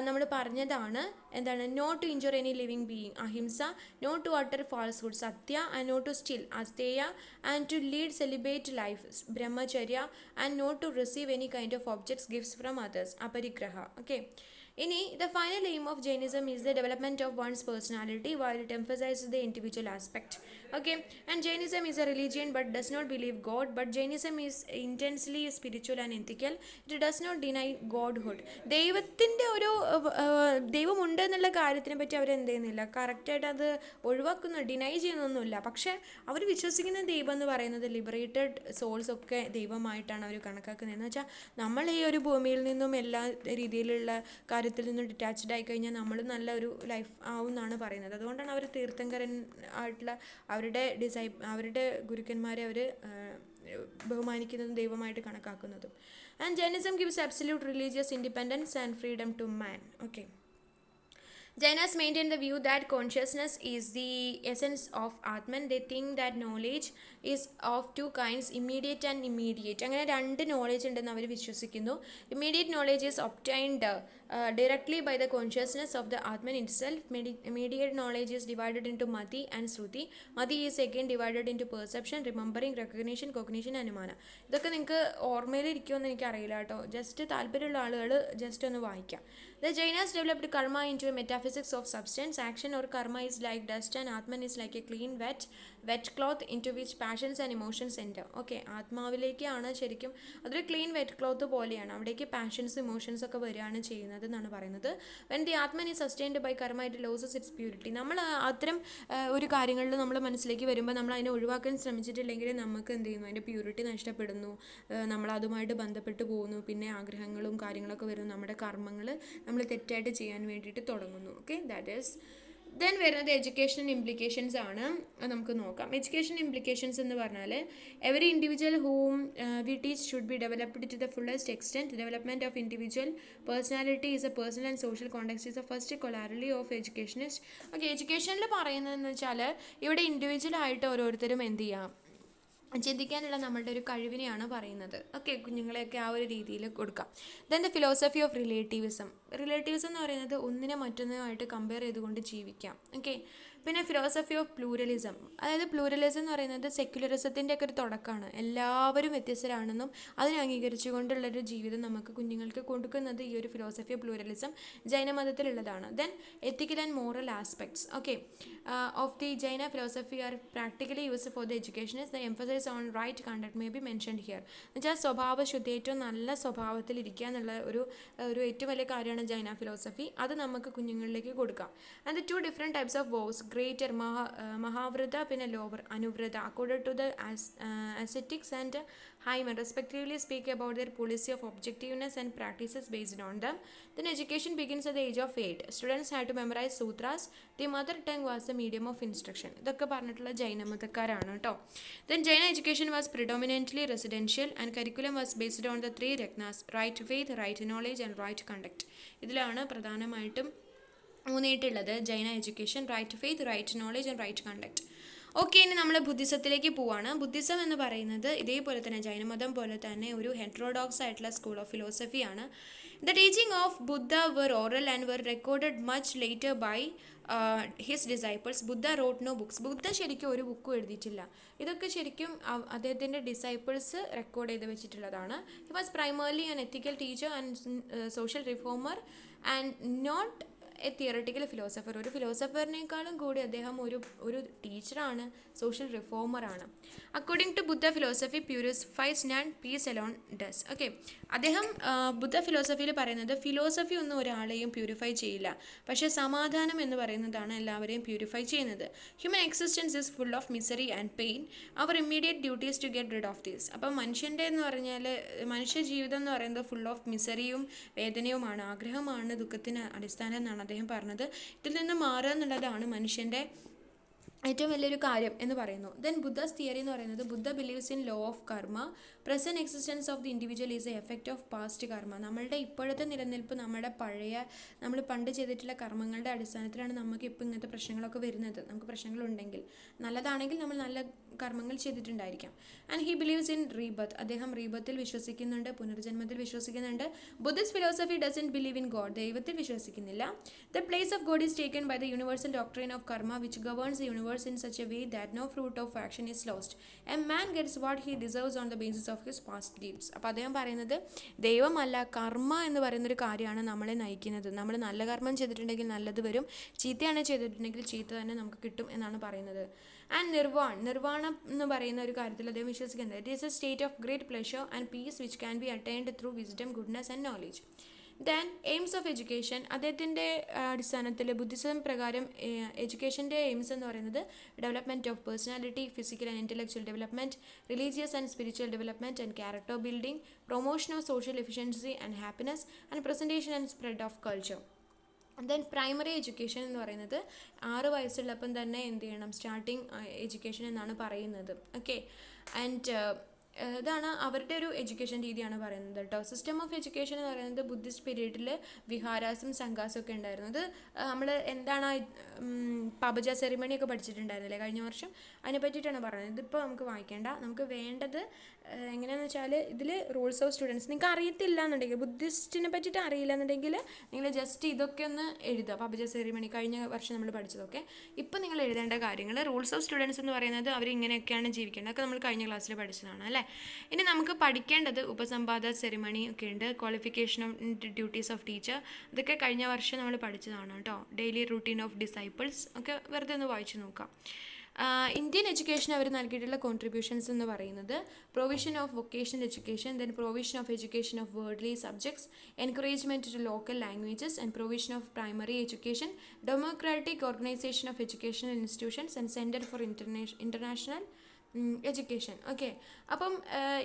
A: നമ്മൾ പറഞ്ഞതാണ്, എന്താണ്? Not to injure any living being, ahimsa. Not to utter falsehood, satya. And not to steal, asteya. And to lead celibate life, brahmacharya. And not to receive any kind of objects, gifts from others, aparigraha. Okay, ഇനി the final aim of Jainism is the development of one's personality while it emphasizes the individual aspect. Okay, and Jainism is a religion but does not believe God, but Jainism is intensely spiritual and ethical. It does not deny godhood. ദൈവത്തിൻ്റെ ഒരു ദൈവമുണ്ട് എന്നുള്ള കാര്യത്തിനെ പറ്റി അവർ എന്ത് ചെയ്യുന്നില്ല, കറക്റ്റായിട്ട് അത് ഒഴിവാക്കുന്നു, ഡിനൈ ചെയ്യുന്നൊന്നുമില്ല. പക്ഷേ അവർ വിശ്വസിക്കുന്ന ദൈവം എന്ന് പറയുന്നത് ലിബറേറ്റഡ് സോൾസ് ഒക്കെ ദൈവമായിട്ടാണ് അവർ കണക്കാക്കുന്നത്. എന്ന് വെച്ചാൽ നമ്മൾ ഈ ഒരു ഭൂമിയിൽ നിന്നും എല്ലാ രീതിയിലുള്ള കാര്യത്തിൽ നിന്നും ഡിറ്റാച്ച്ഡ് ആയി കഴിഞ്ഞാൽ നമ്മൾ നല്ല ഒരു ലൈഫ് ആവും എന്നാണ് പറയുന്നത്. അതുകൊണ്ടാണ് അവർ തീർത്ഥങ്കരൻ ആയിട്ടുള്ള അവരുടെ ഗുരുക്കന്മാരെ അവർ ബഹുമാനിക്കുന്നതും ദൈവമായിട്ട് കണക്കാക്കുന്നതും. And Jainism gives absolute religious independence and freedom to man. Okay, Jainas maintain the view that consciousness is the essence of Atman. They think that knowledge is of 2 kinds, immediate and immediate. അങ്ങനെ 2 knowledge ഉണ്ടെന്ന് അവർ വിശ്വസിക്കുന്നു. Immediate knowledge is obtained directly by the consciousness of the Atman itself. Immediate knowledge is divided into Mati and Sruti. Mati is again divided into perception, remembering, recognition, cognition, അനുമാന. ഇതൊക്കെ നിങ്ങൾക്ക് ഓർമ്മയിൽ ഇരിക്കുമെന്ന് എനിക്കറിയില്ല കേട്ടോ. Just താല്പര്യമുള്ള ആളുകൾ just ഒന്ന് വായിക്കാം. The Jainas developed karma into a metaphysics of substance. Action or karma is like dust and Atman is like a clean wet cloth into which passions and emotions enter. Okay, ആത്മാവിലേക്കാണ് ശരിക്കും അതൊരു clean wet cloth പോലെയാണ്. അവിടേക്ക് passions emotions ഒക്കെ വരികയാണ് ചെയ്യുന്നത് എന്നാണ് പറയുന്നത്. When the atman is sustained by karma it loses its purity. നമ്മൾ അത്തരം ഒരു കാര്യങ്ങളിൽ നമ്മുടെ മനസ്സിലേക്ക് വരുമ്പോൾ നമ്മൾ അതിനെ ഒഴിവാക്കാൻ ശ്രമിച്ചിട്ടില്ലെങ്കിൽ നമുക്ക് എന്ത് ചെയ്യുന്നു, അതിൻ്റെ പ്യൂരിറ്റി നഷ്ടപ്പെടുന്നു, നമ്മൾ അതുമായിട്ട് ബന്ധപ്പെട്ട് പോകുന്നു, പിന്നെ ആഗ്രഹങ്ങളും കാര്യങ്ങളൊക്കെ വരുന്നു, നമ്മുടെ കർമ്മങ്ങൾ നമ്മൾ തെറ്റായിട്ട് ചെയ്യാൻ വേണ്ടിയിട്ട് തുടങ്ങുന്നു. ഓക്കെ, ദാറ്റ് ഈസ് ദെൻ വരുന്നത് എഡ്യൂക്കേഷൻ ഇംപ്ലിക്കേഷൻസ് ആണ്. അത് നമുക്ക് നോക്കാം. എഡ്യൂക്കേഷൻ ഇംപ്ലിക്കേഷൻസ് എന്ന് പറഞ്ഞാൽ every individual whom we teach should be developed to the fullest extent. Development of individual personality is a personal and social context is a first corollary of educationist. Okay, എഡ്യൂക്കേഷനിൽ പറയുന്നതെന്ന് വെച്ചാൽ ഇവിടെ individual ആയിട്ട് ഓരോരുത്തരും എന്ത് ചെയ്യാം, ചിന്തിക്കാനുള്ള നമ്മളുടെ ഒരു കഴിവിനെയാണ് പറയുന്നത്. ഓക്കെ, കുഞ്ഞുങ്ങളെയൊക്കെ ആ ഒരു രീതിയിൽ കൊടുക്കാം. Then the philosophy of relativism. Relativism എന്ന് പറയുന്നത് ഒന്നിനെ മറ്റൊന്നുമായിട്ട് കമ്പയർ ചെയ്തുകൊണ്ട് ജീവിക്കാം. ഓക്കെ, പിന്നെ ഫിലോസഫി ഓഫ് പ്ലൂരലിസം. അതായത് പ്ലൂരലിസം എന്ന് പറയുന്നത് സെക്യുലറിസത്തിൻ്റെ ഒക്കെ ഒരു തുടക്കമാണ്. എല്ലാവരും വ്യത്യസ്തരാണെന്നും അതിനെ അംഗീകരിച്ചുകൊണ്ടുള്ളൊരു ജീവിതം നമുക്ക് കുഞ്ഞുങ്ങൾക്ക് കൊടുക്കുന്നത് ഈ ഒരു ഫിലോസഫി ഓഫ് പ്ലൂരലിസം ജൈനമതത്തിലുള്ളതാണ്. Then ethical and moral aspects okay of the Jaina philosophy are practically used for the educationist. The emphasis on right conduct may be mentioned here. എന്നുവെച്ചാൽ സ്വഭാവശുദ്ധി, ഏറ്റവും നല്ല സ്വഭാവത്തിൽ ഇരിക്കുക എന്നുള്ള ഒരു ഏറ്റവും വലിയ കാര്യമാണ് ജൈന ഫിലോസഫി. അത് നമുക്ക് കുഞ്ഞുങ്ങളിലേക്ക് കൊടുക്കാം. And the two different types of vows, greater mahavrata പിന്നെ lower anuvrata, according to the ascetics and Hyman respectively speak about their policy of objectiveness and practices based on them. Then education begins at the age of 8. Students had to memorize sutras. The mother tongue was the medium of instruction. ഇതൊക്കെ പറഞ്ഞിട്ടുള്ള ജൈനമതക്കാരാണ് കേട്ടോ. Then Jaina education was predominantly residential and curriculum was based on the three ragnas: right faith, right knowledge and right conduct. ഇതിലാണ് പ്രധാനമായിട്ടും ഊന്നിയിട്ടുള്ളത് Jaina education, right faith, right knowledge and right conduct. Okay, ഇനി നമ്മൾ ബുദ്ധിസത്തിലേക്ക് പോവാണ്. Buddhism എന്ന് പറയുന്നത് ഇതേപോലെ തന്നെ ജൈനമതം പോലെ തന്നെ ഒരു ഹെറ്ററോഡോക്സ് ആയിട്ടുള്ള സ്കൂൾ ഓഫ് ഫിലോസഫിയാണ്. The teaching of Buddha were oral and were recorded much later by his disciples. Buddha wrote no books. Buddha ശരിക്കും ഒരു ബുക്കും എഴുതിയിട്ടില്ല. ഇതൊക്കെ ശരിക്കും അദ്ദേഹത്തിൻ്റെ ഡിസൈപ്പിൾസ് റെക്കോർഡ് ചെയ്ത് വെച്ചിട്ടുള്ളതാണ്. He was primarily an ethical teacher and social reformer and not a theoretical philosopher. ഒരു ഫിലോസഫറിനേക്കാളും കൂടി അദ്ദേഹം ഒരു ടീച്ചറാണ്, സോഷ്യൽ റിഫോമറാണ്. According to Buddha philosophy purifies none, peace alone does. Okay, അദ്ദേഹം ബുദ്ധ ഫിലോസഫിയിൽ പറയുന്നത് ഫിലോസഫി ഒന്നും ഒരാളെയും പ്യൂരിഫൈ ചെയ്യില്ല, പക്ഷേ സമാധാനം എന്ന് പറയുന്നതാണ് എല്ലാവരെയും പ്യൂരിഫൈ ചെയ്യുന്നത്. Human existence is full of misery and pain. Our immediate duties to get rid of these. അപ്പം മനുഷ്യൻ്റെ എന്ന് പറഞ്ഞാൽ മനുഷ്യ ജീവിതം എന്ന് പറയുന്നത് ഫുൾ ഓഫ് മിസറിയും വേദനയുമാണ്, ആഗ്രഹമാണ് ദുഃഖത്തിന് അടിസ്ഥാനം എന്നാണ് അദ്ദേഹം പറഞ്ഞത്. ഇതിൽ നിന്ന് മാറുക എന്നുള്ളതാണ് മനുഷ്യൻ്റെ ഏറ്റവും വലിയൊരു കാര്യം എന്ന് പറയുന്നു. ദെൻ ബുദ്ധാസ് തിയറി എന്ന് പറയുന്നത് ബുദ്ധ ബിലീവ്സ് ഇൻ ലോ ഓഫ് കർമ്മ. Present existence of the individual is A effect of past കർമ്മ. നമ്മളുടെ ഇപ്പോഴത്തെ നിലനിൽപ്പ് നമ്മൾ പണ്ട് ചെയ്തിട്ടുള്ള കർമ്മങ്ങളുടെ അടിസ്ഥാനത്തിലാണ് നമുക്ക് ഇപ്പോൾ ഇങ്ങനത്തെ പ്രശ്നങ്ങളൊക്കെ വരുന്നത്. നമുക്ക് പ്രശ്നങ്ങളുണ്ടെങ്കിൽ നല്ലതാണെങ്കിൽ നമ്മൾ നല്ല കർമ്മങ്ങൾ ചെയ്തിട്ടുണ്ടായിരിക്കാം. And he believes in rebirth. അദ്ദേഹം റീബർത്തിൽ വിശ്വസിക്കുന്നുണ്ട്, പുനർജന്മത്തിൽ വിശ്വസിക്കുന്നുണ്ട്. Buddhist philosophy doesn't believe in God. ദൈവത്തിൽ വിശ്വസിക്കുന്നില്ല. The place of God is taken by the universal doctrine of karma which governs the universe in such a way that no fruit of action is lost. A man gets what he deserves on the basis of his past deeds. അപ്പോൾ അദ്ദേഹം പറയുന്നത് ദൈവമല്ല, കർമ്മ എന്ന് പറയുന്നൊരു കാര്യമാണ് നമ്മളെ നയിക്കുന്നത്. നമ്മൾ നല്ല കർമ്മം ചെയ്തിട്ടുണ്ടെങ്കിൽ നല്ലത് വരും, ചീത്തയാണ് ചെയ്തിട്ടുണ്ടെങ്കിൽ ചീത്ത തന്നെ നമുക്ക് കിട്ടും എന്നാണ് പറയുന്നത്. ആൻഡ് നിർവാണം എന്ന് പറയുന്ന ഒരു കാര്യത്തിൽ അദ്ദേഹം വിശ്വസിക്കുന്നത് it is A state of great pleasure and piece which can be attained through wisdom, goodness and knowledge. Then aims of education. അദ്ദേഹത്തിൻ്റെ അടിസ്ഥാനത്തിൽ ബുദ്ധിസം പ്രകാരം എഡ്യൂക്കേഷൻ്റെ എയിംസ് എന്ന് പറയുന്നത് development of personality, physical and intellectual development, religious and spiritual development and character building, promotion of social efficiency and happiness and presentation and spread of culture. Then primary education എന്ന് പറയുന്നത് 6 വയസ്സുള്ളപ്പം തന്നെ എന്ത് ചെയ്യണം, starting education എന്നാണ് പറയുന്നത്. Okay, and ഇതാണ് അവരുടെ ഒരു എഡ്യൂക്കേഷൻ രീതിയാണ് പറയുന്നത് കേട്ടോ. സിസ്റ്റം ഓഫ് എഡ്യൂക്കേഷൻ എന്ന് പറയുന്നത് ബുദ്ധിസ്റ്റ് പീരീഡിൽ വിഹാരാസും സംഘാസും ഒക്കെ ഉണ്ടായിരുന്നു. അത് നമ്മൾ എന്താണ് പബജ സെറിമണിയൊക്കെ പഠിച്ചിട്ടുണ്ടായിരുന്നില്ലേ കഴിഞ്ഞ വർഷം, അതിനെ പറ്റിയിട്ടാണ് പറയുന്നത്. ഇതിപ്പോൾ നമുക്ക് വായിക്കേണ്ട, നമുക്ക് വേണ്ടത് എങ്ങനെയാണെന്ന് വെച്ചാൽ ഇതിൽ റൂൾസ് ഓഫ് സ്റ്റുഡൻസ് നിങ്ങൾക്ക് അറിയത്തില്ല എന്നുണ്ടെങ്കിൽ, ബുദ്ധിസ്റ്റിനെ പറ്റിയിട്ട് അറിയില്ല എന്നുണ്ടെങ്കിൽ നിങ്ങൾ ജസ്റ്റ് ഇതൊക്കെ ഒന്ന് എഴുതുക. പബജ സെറിമണി കഴിഞ്ഞ വർഷം നമ്മൾ പഠിച്ചതൊക്കെ ഇപ്പം നിങ്ങൾ എഴുതേണ്ട കാര്യങ്ങൾ. റൂൾസ് ഓഫ് സ്റ്റുഡൻസ് എന്ന് പറയുന്നത് അവരിങ്ങനെയൊക്കെയാണ് ജീവിക്കേണ്ടത്, അതൊക്കെ നമ്മൾ കഴിഞ്ഞ ക്ലാസ്സിൽ പഠിച്ചതാണ് അല്ലേ. ഇനി നമുക്ക് പഠിക്കേണ്ടത് ഉപസംപാദ സെറിമണി ഒക്കെ ഉണ്ട്, qualification of duties of teacher, ഇതൊക്കെ കഴിഞ്ഞ വർഷം നമ്മൾ പഠിച്ചതാണ് കേട്ടോ. ഡെയിലി റൂട്ടീൻ ഓഫ് ഡിസൈപ്പിൾസ് ഒക്കെ വെറുതെ ഒന്ന് വായിച്ചു നോക്കാം. ഇന്ത്യൻ എഡ്യൂക്കേഷൻ അവർ നൽകിയിട്ടുള്ള കോൺട്രിബ്യൂഷൻസ് എന്ന് പറയുന്നത് provision of vocational education, then provision of education of worldly subjects, encouragement to local languages and provision of primary education, democratic organisation of educational institutions and centre for international education. Okay, അപ്പം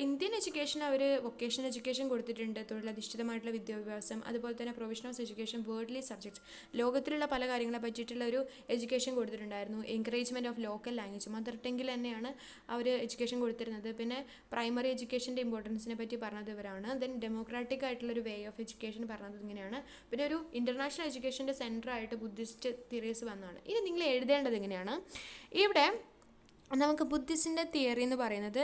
A: Indian education അവർ vocational education കൊടുത്തിട്ടുണ്ട്, തൊഴിലധിഷ്ഠിതമായിട്ടുള്ള വിദ്യാഭ്യാസം, അതുപോലെ തന്നെ provision of education worldly subjects, ലോകത്തിലുള്ള പല കാര്യങ്ങളെ പറ്റിയിട്ടുള്ള ഒരു എഡ്യൂക്കേഷൻ കൊടുത്തിട്ടുണ്ടായിരുന്നു. Encouragement of local language, mother ടങ്ങിൽ തന്നെയാണ് അവർ എഡ്യൂക്കേഷൻ കൊടുത്തിരുന്നത്. പിന്നെ പ്രൈമറി എഡ്യൂക്കേഷൻ്റെ ഇമ്പോർട്ടൻസിനെ പറ്റി പറഞ്ഞത് ഇവരാണ്. ദെൻ ഡെമോക്രാറ്റിക് ആയിട്ടുള്ളൊരു വേ ഓഫ് എഡ്യൂക്കേഷൻ പറഞ്ഞത് ഇങ്ങനെയാണ്. പിന്നെ ഒരു ഇൻ്റർനാഷണൽ എഡ്യൂക്കേഷൻ്റെ സെൻറ്ററായിട്ട് ബുദ്ധിസ്റ്റ് തിയറീസ് വന്നതാണ്. ഇനി നിങ്ങൾ എഴുതേണ്ടത് എങ്ങനെയാണ്, ഇവിടെ നമുക്ക് ബുദ്ധിസ്റ്റിൻ്റെ തിയറി എന്ന് പറയുന്നത്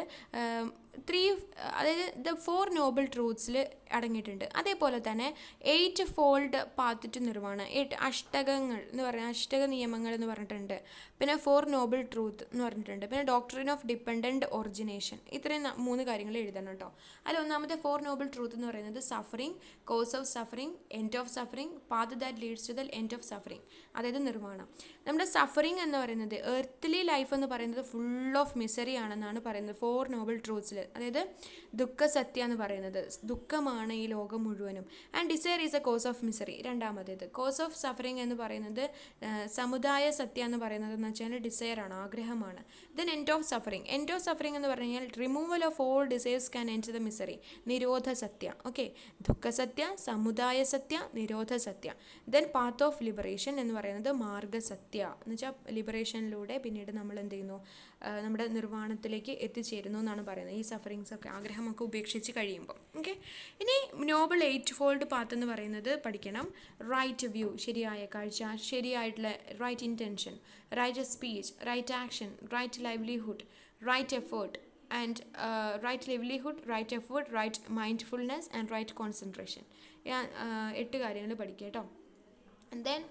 A: അതായത് ദ 4 നോബിൾ ട്രൂത്ത്സിൽ അടങ്ങിയിട്ടുണ്ട്. അതേപോലെ തന്നെ 8 ഫോൾഡ് പാത്ത് ടു നിർവ്വാണ, 8 അഷ്ടകങ്ങൾ എന്ന് പറയുന്നത്, അഷ്ടക നിയമങ്ങൾ എന്ന് പറഞ്ഞിട്ടുണ്ട്. പിന്നെ 4 നോബിൾ ട്രൂത്ത് എന്ന് പറഞ്ഞിട്ടുണ്ട്. പിന്നെ ഡോക്ട്രിൻ ഓഫ് ഡിപ്പെൻഡൻറ്റ് ഒറിജിനേഷൻ. ഇത്രയും 3 കാര്യങ്ങൾ എഴുതണം കേട്ടോ. അതിൽ ഒന്നാമത്തെ 4 നോബിൾ ട്രൂത്ത് എന്ന് പറയുന്നത് suffering, cause of suffering, end of suffering, path that leads to the end of suffering, അതായത് നിർവ്വാണം. നമ്മുടെ സഫറിങ് എന്ന് പറയുന്നത് എർത്ത്ലി ലൈഫ് എന്ന് പറയുന്നത് ഫുൾ ഓഫ് മിസറി ആണെന്നാണ് പറയുന്നത് 4 നോബിൾ ട്രൂത്ത്സിൽ. അതായത് ദുഃഖസത്യ എന്ന് പറയുന്നത് ദുഃഖമാണ് ഈ ലോകം മുഴുവനും. And desire is a cause of misery. രണ്ടാമത്തേത് കോസ് ഓഫ് സഫറിങ് എന്ന് പറയുന്നത് സമുദായ സത്യ എന്ന് പറയുന്നത് എന്ന് വെച്ചാൽ ഡിസയർ ആണ്, ആഗ്രഹമാണ്. Then end of suffering. End of suffering എന്ന് പറഞ്ഞു കഴിഞ്ഞാൽ removal of all desires can end the misery, നിരോധ സത്യ. ഓക്കെ, ദുഃഖസത്യ, സമുദായ സത്യ, നിരോധ സത്യ. ദെൻ പാത്ത് ഓഫ് ലിബറേഷൻ എന്ന് പറയുന്നത് മാർഗസത്യ എന്ന് വെച്ചാൽ ലിബറേഷനിലൂടെ പിന്നീട് നമ്മൾ എന്ത് ചെയ്യുന്നു, നമ്മുടെ നിർവ്വാണത്തിലേക്ക് എത്തിച്ചേരുന്നു എന്നാണ് പറയുന്നത്. ഈ സഫറിങ്സ് ഒക്കെ ആഗ്രഹമൊക്കെ ഉപേക്ഷിച്ച് കഴിയുമ്പോൾ. ഓക്കെ, ഇനി നോബിൾ 8 ഫോൾഡ് പാത്ത് എന്ന് പറയുന്നത് പഠിക്കണം. റൈറ്റ് വ്യൂ, ശരിയായ കാഴ്ച, ശരിയായിട്ടുള്ള right intention, right speech, right action, right livelihood, right effort and right livelihood, right effort, right mindfulness and right concentration. 8 കാര്യങ്ങൾ പഠിക്കുക കേട്ടോ. ദെൻ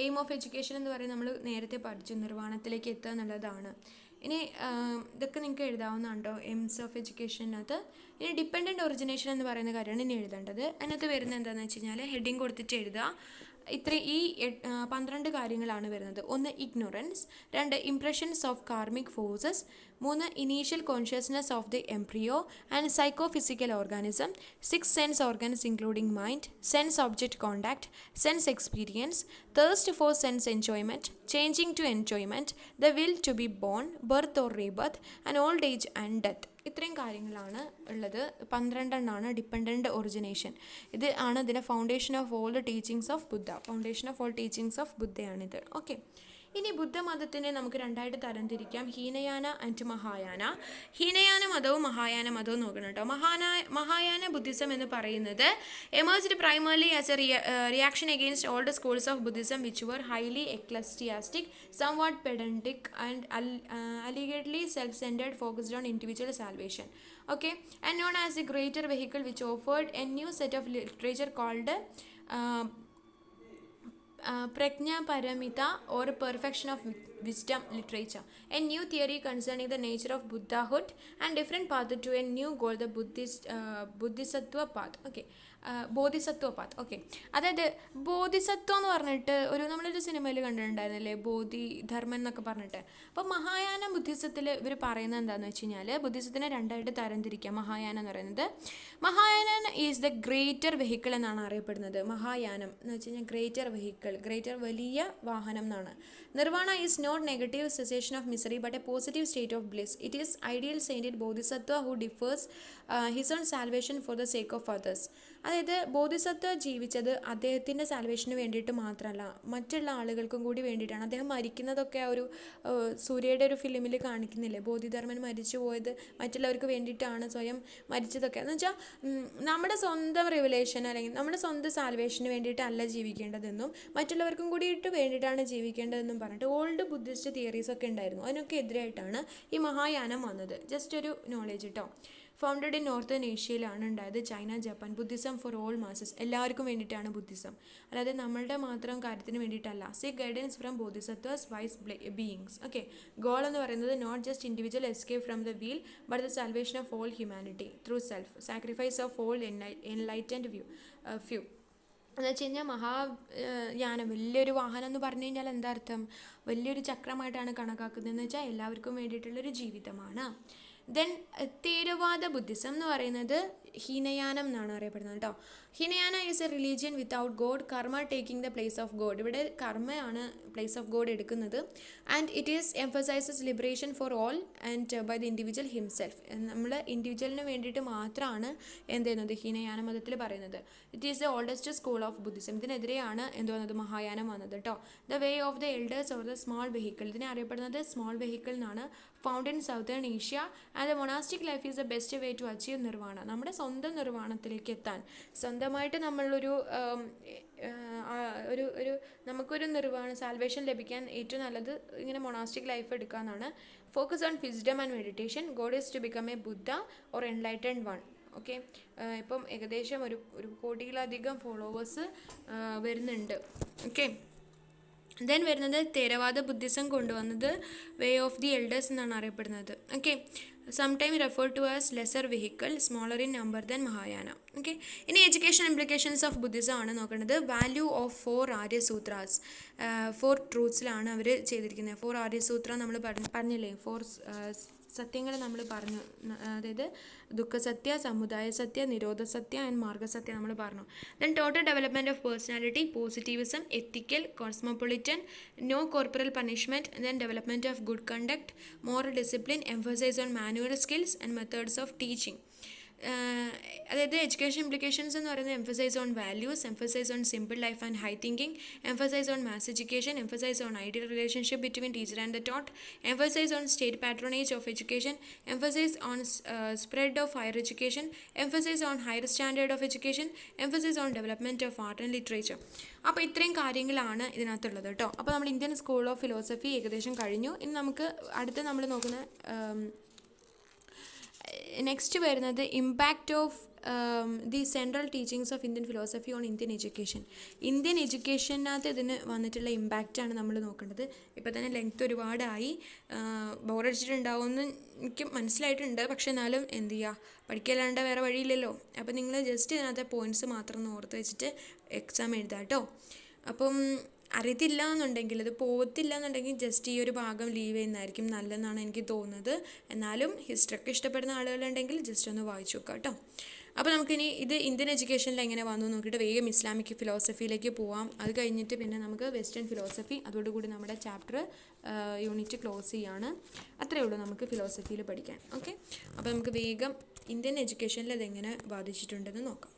A: എയിം ഓഫ് എഡ്യൂക്കേഷൻ എന്ന് പറയുന്നത് നമ്മൾ നേരത്തെ പഠിച്ചു, നിർവ്വാണത്തിലേക്ക് എത്തുക എന്നുള്ളതാണ്. ഇനി ഇതൊക്കെ നിങ്ങൾക്ക് എഴുതാവുന്നതാണോ എയിംസ് ഓഫ് എഡ്യൂക്കേഷനകത്ത്. ഇനി ഡിപ്പെൻഡൻറ്റ് ഒറിജിനേഷൻ എന്ന് പറയുന്ന കാര്യമാണ് ഇനി എഴുതേണ്ടത്. അതിനകത്ത് വരുന്നത് എന്താണെന്ന് വെച്ച് കഴിഞ്ഞാൽ ഹെഡിങ് കൊടുത്തിട്ട് എഴുതുക. ഈ 12 കാര്യങ്ങളാണ് വരുന്നത്. 1 ignorance, 2 impressions of karmic forces, 3 initial consciousness of the embryo and psychophysical organism, 6 sense organs including mind, sense object contact, sense experience, thirst for sense enjoyment, changing to enjoyment, the will to be born, birth or rebirth and old age and death. ഇത്രയും കാര്യങ്ങളാണ് ഉള്ളത്. 12 എണ്ണമാണ് dependent origination. ഇത് ആണ് ഇതിൻ്റെ foundation of all the teachings of Buddha. Foundation of all teachings of ബുദ്ധയാണിത്. Okay, ഇനി ബുദ്ധമതത്തിനെ നമുക്ക് 2ആയിട്ട് തരംതിരിക്കാം, ഹീനയാന ആൻഡ് മഹായാന. ഹീനയാന മതവും മഹായാന മതവും നോക്കണം കേട്ടോ. മഹായാന ബുദ്ധിസം എന്ന് പറയുന്നത് emerged primarily as a reaction against all the schools of Buddhism which were highly ecclesiastic, somewhat pedantic and allegedly self-centered, focused on individual salvation. Okay, and known as the greater vehicle which offered a new set of literature called Prajna Paramita or perfection of wisdom literature, a new theory concerning the nature of Buddhahood and different path to a new goal, the Bodhisattva path. Okay, Bodhisattva path. Okay, അതായത് ബോധിസത്വം എന്ന് പറഞ്ഞിട്ട് നമ്മളൊരു സിനിമയിൽ കണ്ടിട്ടുണ്ടായിരുന്നില്ലേ, ബോധിധർമ്മൻ എന്നൊക്കെ പറഞ്ഞിട്ട്. അപ്പോൾ മഹായാന ബുദ്ധിസത്തിൽ ഇവർ പറയുന്നത് എന്താണെന്ന് വെച്ച് കഴിഞ്ഞാൽ ബുദ്ധിസത്തിനെ 2ആയിട്ട് തരംതിരിക്കാം. മഹായാനം എന്ന് പറയുന്നത്, മഹായാനം ഈസ് ദ ഗ്രേറ്റർ വെഹിക്കിൾ എന്നാണ് അറിയപ്പെടുന്നത്. മഹായാനം എന്ന് വെച്ച് കഴിഞ്ഞാൽ ഗ്രേറ്റർ വെഹിക്കിൾ, ഗ്രേറ്റർ വലിയ വാഹനം എന്നാണ്. Nirvana is not negative cessation of misery but a positive state of bliss. It is ideal sainted Bodhisattva who defers his own salvation for the sake of others. അതായത് ബോധിസത്വ ജീവിച്ചത് അദ്ദേഹത്തിൻ്റെ സാൽവേഷന് വേണ്ടിയിട്ട് മാത്രമല്ല, മറ്റുള്ള ആളുകൾക്കും കൂടി വേണ്ടിയിട്ടാണ്. അദ്ദേഹം മരിക്കുന്നതൊക്കെ ആ ഒരു സൂര്യയുടെ ഒരു ഫിലിമിൽ കാണിക്കുന്നില്ലേ, ബോധിധർമ്മൻ മരിച്ചു പോയത് മറ്റുള്ളവർക്ക് വേണ്ടിയിട്ടാണ്, സ്വയം മരിച്ചതൊക്കെ എന്ന് വെച്ചാൽ നമ്മുടെ സ്വന്തം റിവലേഷൻ അല്ലെങ്കിൽ നമ്മുടെ സ്വന്തം സാൽവേഷന് വേണ്ടിയിട്ടല്ല ജീവിക്കേണ്ടതെന്നും മറ്റുള്ളവർക്കും കൂടിയിട്ട് വേണ്ടിയിട്ടാണ് ജീവിക്കേണ്ടതെന്നും പറഞ്ഞിട്ട് ഓൾഡ് ബുദ്ധിസ്റ്റ് തിയറീസ് ഒക്കെ ഉണ്ടായിരുന്നു. അതിനൊക്കെ എതിരായിട്ടാണ് ഈ മഹായാനം വന്നത്. ജസ്റ്റ് ഒരു നോളേജ് കേട്ടോ. ഫൗണ്ടഡ് ഇൻ നോർത്തേൺ ഏഷ്യയിലാണ് ഉണ്ടായത്. China, Japan. Buddhism for all masses, എല്ലാവർക്കും വേണ്ടിയിട്ടാണ് ബുദ്ധിസം, അതായത് നമ്മളുടെ മാത്രം കാര്യത്തിന് വേണ്ടിയിട്ടല്ല. Seek guidance from Bodhisattvas wise beings. Okay, goal എന്ന് പറയുന്നത് not just individual escape from the wheel but the salvation of all humanity through self sacrifice of all enlightened few. എന്ന് വെച്ച് കഴിഞ്ഞാൽ മഹായാനം വലിയൊരു വാഹനം എന്ന് പറഞ്ഞു കഴിഞ്ഞാൽ എന്താ അർത്ഥം? വലിയൊരു ചക്രമായിട്ടാണ് കണക്കാക്കുന്നതെന്ന് വെച്ചാൽ എല്ലാവർക്കും വേണ്ടിയിട്ടുള്ളൊരു ജീവിതമാണ്. ദെൻ തേരവാദ ബുദ്ധിസം എന്ന് പറയുന്നത് ഹീനയാനം എന്നാണ് അറിയപ്പെടുന്നത് കേട്ടോ. Hinayana is a religion without God, karma taking the place of God. ഇവിടെ കർമ്മയാണ് പ്ലേസ് ഓഫ് ഗോഡ് എടുക്കുന്നത്. And it is emphasises liberation for all and by the individual himself. നമ്മൾ ഇൻഡിവിജ്വലിന് വേണ്ടിയിട്ട് മാത്രമാണ് എന്ത് ചെയ്യുന്നത്, ഹീനയാന മതത്തിൽ പറയുന്നത്. It is the oldest school of Buddhism. ഇതിനെതിരെയാണ് എന്ത് വന്നത്, മഹായാനം വന്നത് കേട്ടോ. The way of the elders or the small vehicle, ഇതിനെ അറിയപ്പെടുന്നത് സ്മോൾ വെഹിക്കിൾ എന്നാണ്. Found in southern Asia and the monastic life is the best way to achieve nirvana. നമ്മുടെ സ്വന്തം നിർവ്വാണത്തിലേക്ക് എത്താൻ സ്വന്തമായിട്ട് നമ്മളൊരു നമുക്കൊരു സാൽവേഷൻ ലഭിക്കാൻ ഏറ്റവും നല്ലത് ഇങ്ങനെ മൊണാസ്റ്റിക് ലൈഫ് എടുക്കാമെന്നാണ്. Focus on wisdom and meditation. Goal is to become a Buddha or enlightened one. Okay, ഇപ്പം ഏകദേശം ഒരു കോടിയിലധികം ഫോളോവേഴ്സ് വരുന്നുണ്ട്. ഓക്കെ, ദെൻ വരുന്നത് തേരവാദ ബുദ്ധിസം കൊണ്ടുവന്നത് വേ ഓഫ് ദി എൽഡേഴ്സ് എന്നാണ് അറിയപ്പെടുന്നത്. Okay, sometime refer to as lesser vehicle, smaller in number then Mahayana. Okay, ഇനി എഡ്യൂക്കേഷൻ ഇംപ്ലിക്കേഷൻസ് ഓഫ് ബുദ്ധിസം ആണ് നോക്കേണ്ടത്. വാല്യൂ ഓഫ് 4 ആര്യസൂത്രാസ്, 4 ട്രൂത്ത്സിലാണ് അവർ ചെയ്തിരിക്കുന്നത്. 4 ആര്യസൂത്ര നമ്മൾ പറഞ്ഞില്ലേ, 4 സത്യങ്ങൾ നമ്മൾ പറഞ്ഞു. അതായത് ദുഃഖസത്യ, സമുദായ സത്യ, നിരോധ സത്യ ആൻഡ് മാർഗസത്യ നമ്മൾ പറഞ്ഞു. Then total development of personality, positivism, ethical, cosmopolitan, no corporal punishment, then development of good conduct, moral discipline, emphasise on manual skills and methods of teaching. അതായത് എഡ്യൂക്കേഷൻ ഇംപ്ലിക്കേഷൻസ് എന്ന് പറയുന്നത് emphasise on values, emphasise on simple life and high thinking, emphasise on mass education, emphasise on ideal relationship between teacher and the taught, emphasise on state patronage of education, emphasise on spread of higher education, emphasise on higher standard of education, emphasise on development of art and literature. അപ്പോൾ ഇത്രയും കാര്യങ്ങളാണ് ഇതിനകത്തുള്ളത് കേട്ടോ. അപ്പോൾ നമ്മൾ Indian school of philosophy ഏകദേശം കഴിഞ്ഞു. ഇനി നമുക്ക് അടുത്ത് നമ്മൾ നോക്കുന്ന നെക്സ്റ്റ് വരുന്നത് impact of the central teachings of Indian philosophy on Indian education. Indian എഡ്യൂക്കേഷനകത്ത് ഇതിന് വന്നിട്ടുള്ള ഇമ്പാക്റ്റാണ് നമ്മൾ നോക്കേണ്ടത്. ഇപ്പോൾ തന്നെ ലെങ്ത് ഒരുപാടായി, ബോറടിച്ചിട്ടുണ്ടാവുമെന്ന് എനിക്ക് മനസ്സിലായിട്ടുണ്ട്. പക്ഷെ എന്നാലും എന്ത് ചെയ്യുക, പഠിക്കല്ലാണ്ട് വേറെ വഴിയില്ലല്ലോ. അപ്പോൾ നിങ്ങൾ ജസ്റ്റ് ഇതിനകത്തെ പോയിൻറ്റ്സ് മാത്രം ഒന്ന് ഓർത്ത് വെച്ചിട്ട് എക്സാം എഴുതാം കേട്ടോ. അപ്പം അറിയത്തില്ല എന്നുണ്ടെങ്കിൽ, ഇത് പോകത്തില്ല എന്നുണ്ടെങ്കിൽ ജസ്റ്റ് ഈ ഒരു ഭാഗം ലീവ് ചെയ്യുന്നതായിരിക്കും നല്ലതെന്നാണ് എനിക്ക് തോന്നുന്നത്. എന്നാലും ഹിസ്റ്ററി ഒക്കെ ഇഷ്ടപ്പെടുന്ന ആളുകളുണ്ടെങ്കിൽ ജസ്റ്റ് ഒന്ന് വായിച്ചു നോക്കാം കേട്ടോ. അപ്പോൾ നമുക്കിനി ഇത് ഇന്ത്യൻ എഡ്യൂക്കേഷനിൽ എങ്ങനെ വന്നു നോക്കിയിട്ട് വേഗം ഇസ്ലാമിക് ഫിലോസഫിയിലേക്ക് പോവാം. അത് കഴിഞ്ഞിട്ട് പിന്നെ നമുക്ക് വെസ്റ്റേൺ ഫിലോസഫി, അതോടുകൂടി നമ്മുടെ ചാപ്റ്റർ യൂണിറ്റ് ക്ലോസ് ചെയ്യാണ്. അത്രയേ ഉള്ളൂ നമുക്ക് ഫിലോസഫിയിൽ പഠിക്കാൻ. ഓക്കെ, അപ്പോൾ നമുക്ക് വേഗം ഇന്ത്യൻ എഡ്യൂക്കേഷനിൽ അതെങ്ങനെ ബാധിച്ചിട്ടുണ്ടെന്ന് നോക്കാം.